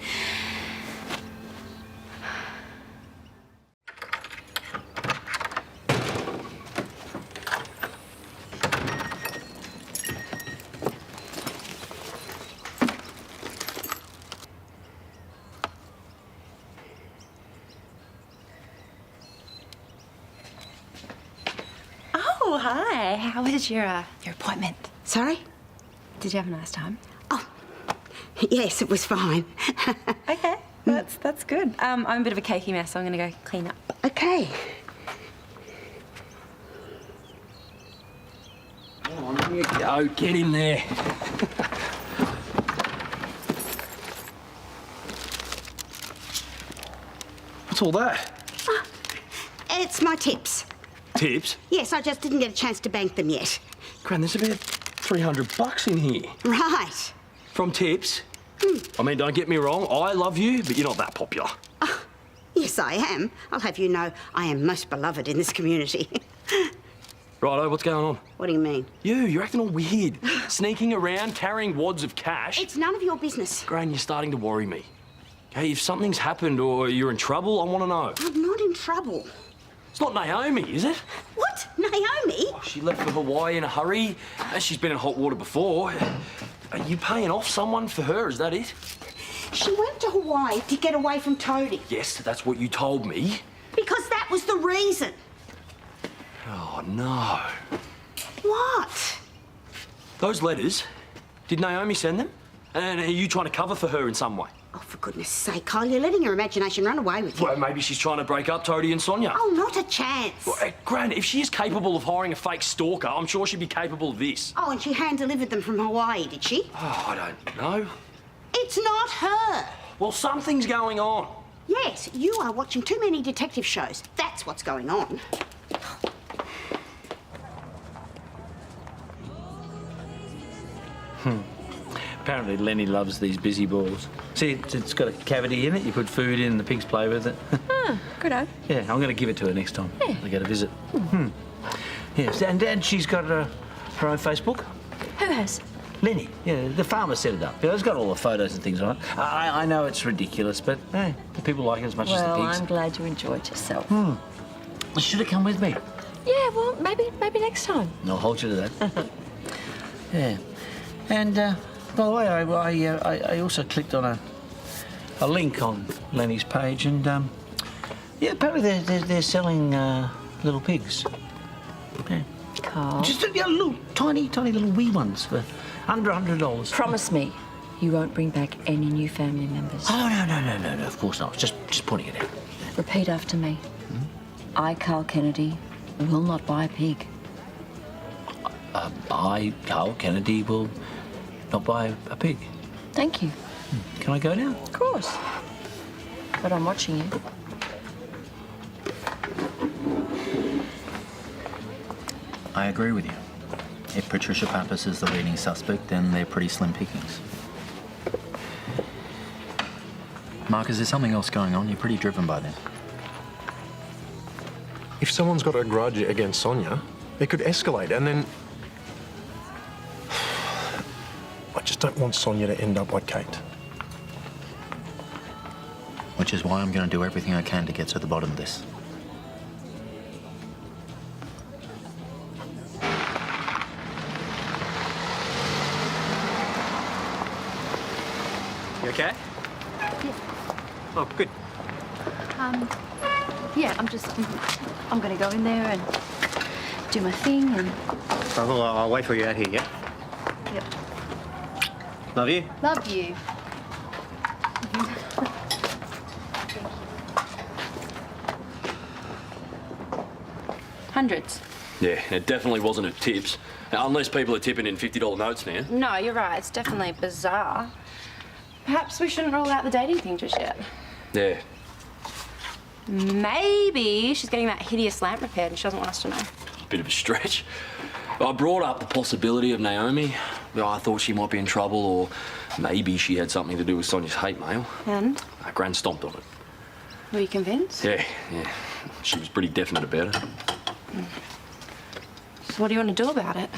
Oh, hi. How was your appointment? Sorry? Did you have a nice time? Oh, yes, it was fine. Okay, that's good. I'm a bit of a cakey mess, so I'm going to go clean up. Okay. Come on, here you go. Get in there. What's all that? It's my tips. Tips? Yes, I just didn't get a chance to bank them yet. Gran, there's about $300 in here. Right. From tips? I mean, don't get me wrong, I love you, but you're not that popular. Yes, I am. I'll have you know I am most beloved in this community. Righto, what's going on? What do you mean? You're acting all weird. Sneaking around, carrying wads of cash. It's none of your business. Gran, you're starting to worry me. Okay, if something's happened or you're in trouble, I want to know. I'm not in trouble. It's not Naomi, is it? What? Naomi? Oh, she left for Hawaii in a hurry. She's been in hot water before. Are you paying off someone for her, is that it? She went to Hawaii to get away from Toadie. Yes, that's what you told me. Because that was the reason. Oh, no. What? Those letters, did Naomi send them? And are you trying to cover for her in some way? Oh, for goodness sake, Karl, you're letting your imagination run away with you. Well, maybe she's trying to break up Toadie and Sonya. Oh, not a chance. Well, Gran, if she is capable of hiring a fake stalker, I'm sure she'd be capable of this. Oh, and she hand-delivered them from Hawaii, did she? Oh, I don't know. It's not her. Well, something's going on. Yes, you are watching too many detective shows. That's what's going on. Apparently Lenny loves these busy balls. See, it's got a cavity in it. You put food in and the pigs play with it. Oh, good on. Yeah, I'm going to give it to her next time I get a visit. Yes, and she's got her own Facebook. Who has? Lenny, yeah, the farmer set it up. Yeah, it's got all the photos and things on it. I know it's ridiculous, but hey, the people like it as much as the pigs. Well, I'm glad you enjoyed yourself. You should have come with me. Yeah, well, maybe next time. I'll hold you to that. Yeah. And, by the way, I also clicked on a link on Lenny's page, and, yeah, apparently they're selling little pigs. Yeah. Karl. Just little, tiny little wee ones for under $100. Promise me you won't bring back any new family members. Oh, no, of course not. Just pointing it out. Repeat after me. I, Karl Kennedy, will not buy a pig. I, Karl Kennedy, will not buy a pig. Thank you. Can I go now? Of course. But I'm watching you. I agree with you. If Patricia Pappas is the leading suspect, then they're pretty slim pickings. Mark, is there something else going on? You're pretty driven by that. If someone's got a grudge against Sonya, it could escalate, and then... I just don't want Sonya to end up like Kate. Which is why I'm going to do everything I can to get to the bottom of this. You okay? Yeah. Oh, good. Yeah, I'm going to go in there and do my thing and... Oh, I'll wait for you out here, yeah? Yep. Love you. Love you. Hundreds. Yeah, it definitely wasn't at tips. Unless people are tipping in $50 notes now. No, you're right. It's definitely bizarre. Perhaps we shouldn't rule out the dating thing just yet. Yeah. Maybe she's getting that hideous lamp repaired and she doesn't want us to know. Bit of a stretch. I brought up the possibility of Naomi. I thought she might be in trouble, or maybe she had something to do with Sonia's hate mail. And? Gran stomped on it. Were you convinced? Yeah. She was pretty definite about it. So what do you want to do about it?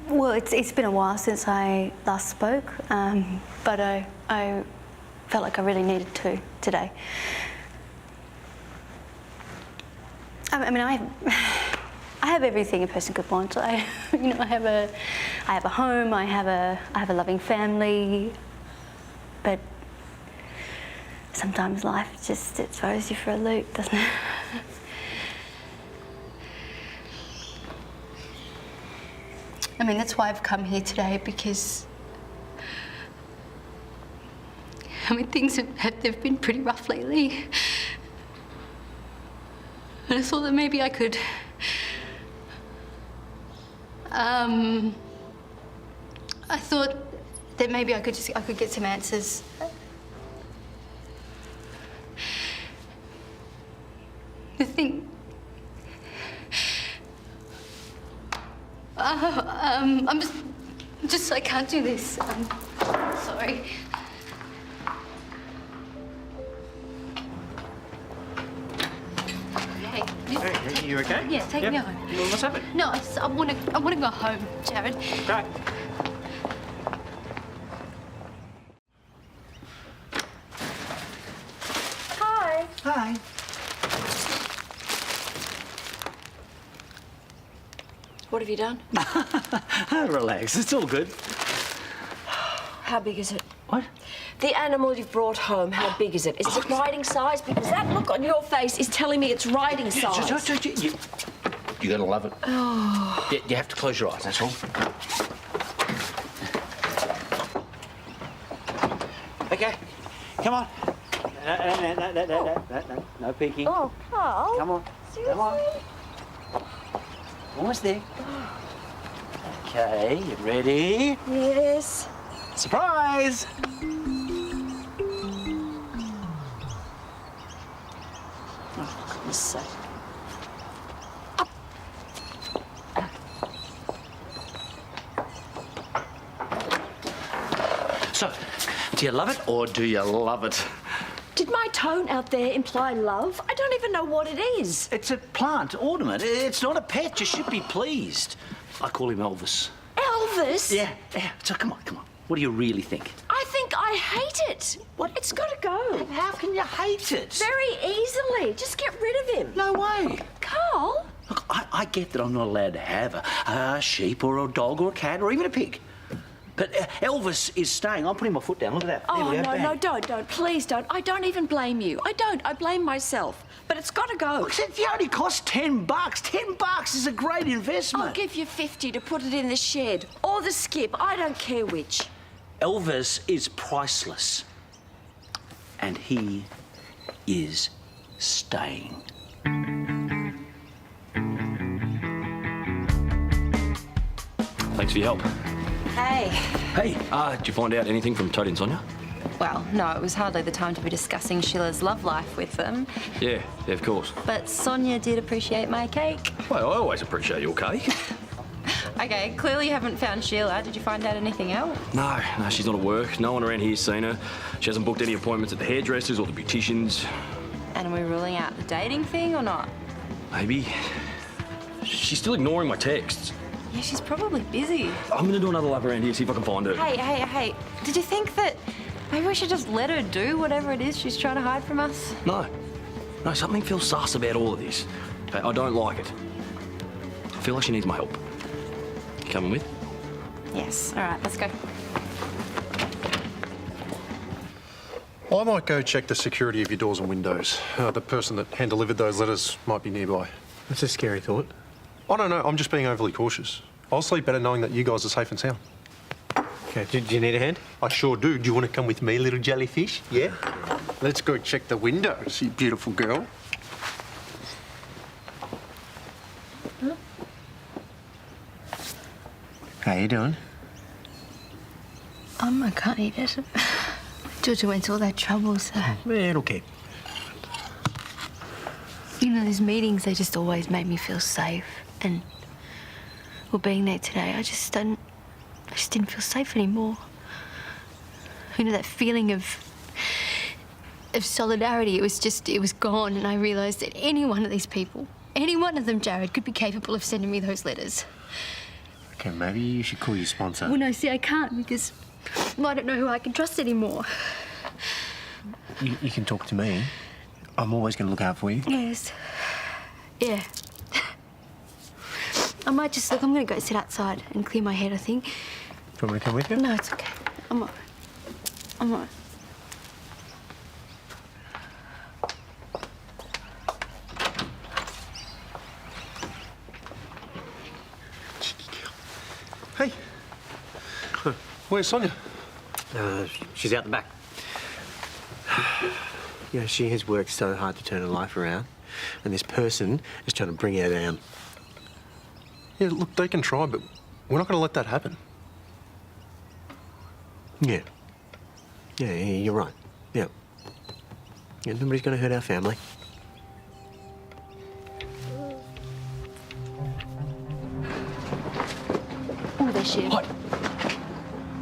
Well, it's been a while since I last spoke, but I felt like I really needed to today. I mean, I have everything a person could want. I have a home. I have a loving family, but sometimes life just throws you for a loop, doesn't it? I mean, that's why I've come here today, because I mean, things they've been pretty rough lately. And I thought that maybe I could I thought that maybe I could get some answers. The thing I'm just I can't do this. I'm sorry. Hey, you okay? Yeah, take me home. Well, what's happened? No, I want to go home, Jared. Okay. Hi. Hi. What have you done? Relax, it's all good. How big is it? What? The animal you've brought home, how big is it? Is it riding size? Because that look on your face is telling me it's riding size. You're gonna love it. Oh. You have to close your eyes, that's all. Okay, come on. No peeking. Oh, Karl. Come on. Seriously? Come on. Almost there. Okay, you ready? Yes. Surprise! Oh, goodness sake. So, do you love it or do you love it? Did my tone out there imply love? I don't even know what it is. It's a plant ornament. It's not a pet. You should be pleased. I call him Elvis. Elvis? Yeah. So come on. What do you really think? I think I hate it. What? It's got to go. How can you hate it? Very easily. Just get rid of him. No way. Karl? Look, I get that I'm not allowed to have a sheep or a dog or a cat or even a pig. But Elvis is staying. I'm putting my foot down. Look at that. Oh, there we go. no, don't. Please don't. I don't even blame you. I don't. I blame myself. But it's got to go. Look, it only costs $10. $10 is a great investment. I'll give you 50 to put it in the shed or the skip. I don't care which. Elvis is priceless. And he is staying. Thanks for your help. Hey. Hey, did you find out anything from Toadie and Sonya? Well, no, it was hardly the time to be discussing Sheila's love life with them. Yeah, of course. But Sonya did appreciate my cake. Well, I always appreciate your cake. Okay, clearly you haven't found Sheila. Did you find out anything else? No, she's not at work. No one around here's seen her. She hasn't booked any appointments at the hairdressers or the beauticians. And are we ruling out the dating thing or not? Maybe. She's still ignoring my texts. Yeah, she's probably busy. I'm gonna do another lap around here, see if I can find her. Hey. Did you think that maybe we should just let her do whatever it is she's trying to hide from us? No, something feels sus about all of this. I don't like it. I feel like she needs my help. You coming with? Yes. All right, let's go. I might go check the security of your doors and windows. The person that hand-delivered those letters might be nearby. That's a scary thought. I don't know. I'm just being overly cautious. I'll sleep better knowing that you guys are safe and sound. Okay, do you need a hand? I sure do. Do you want to come with me, little jellyfish? Yeah? Let's go check the windows, you beautiful girl. How you doing? I can't eat it. Georgia went to all that trouble, so... Yeah, it'll keep. You know, these meetings, they just always made me feel safe. And, well, being there today, I just didn't feel safe anymore. You know, that feeling of solidarity, it was gone, and I realised that any one of these people, any one of them, Jared, could be capable of sending me those letters. Okay, maybe you should call your sponsor. Well, no, see, I can't because I don't know who I can trust anymore. You can talk to me. I'm always going to look out for you. Yes. Yeah. I might just look. I'm going to go sit outside and clear my head, I think. Do you want me to come with you? No, it's okay. I'm all right. Hey. Where's Sonya? She's out the back. You know, she has worked so hard to turn her life around, and this person is trying to bring her down. Yeah, look, they can try, but we're not going to let that happen. Yeah, you're right. Yeah. Yeah, nobody's going to hurt our family. Oh, there she is. What?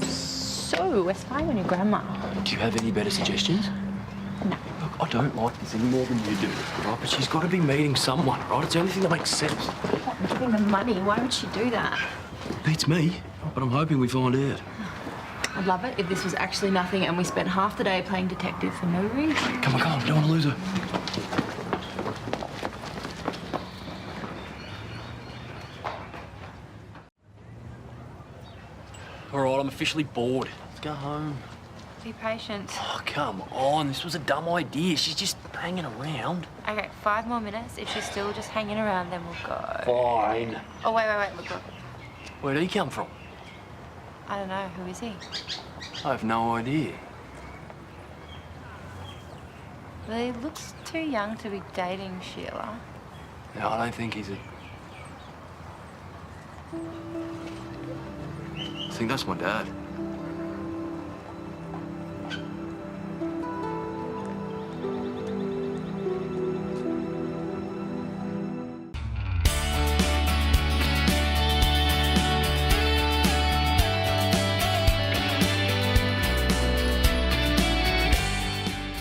So, we're spying on your grandma. Do you have any better suggestions? No. Look, I don't like this any more than you do, right? But she's got to be meeting someone, right? It's the only thing that makes sense. What, giving them money? Why would she do that? Beats me, but I'm hoping we find out. I'd love it if this was actually nothing and we spent half the day playing detective for no reason. Come on, don't want to lose her. All right, I'm officially bored. Let's go home. Be patient. Oh, come on. This was a dumb idea. She's just hanging around. Okay, 5 more minutes. If she's still just hanging around, then we'll go. Fine. Oh, wait. Look. Where did he come from? I don't know. Who is he? I have no idea. Well, he looks too young to be dating Sheila. No, I don't think he's a... I think that's my dad.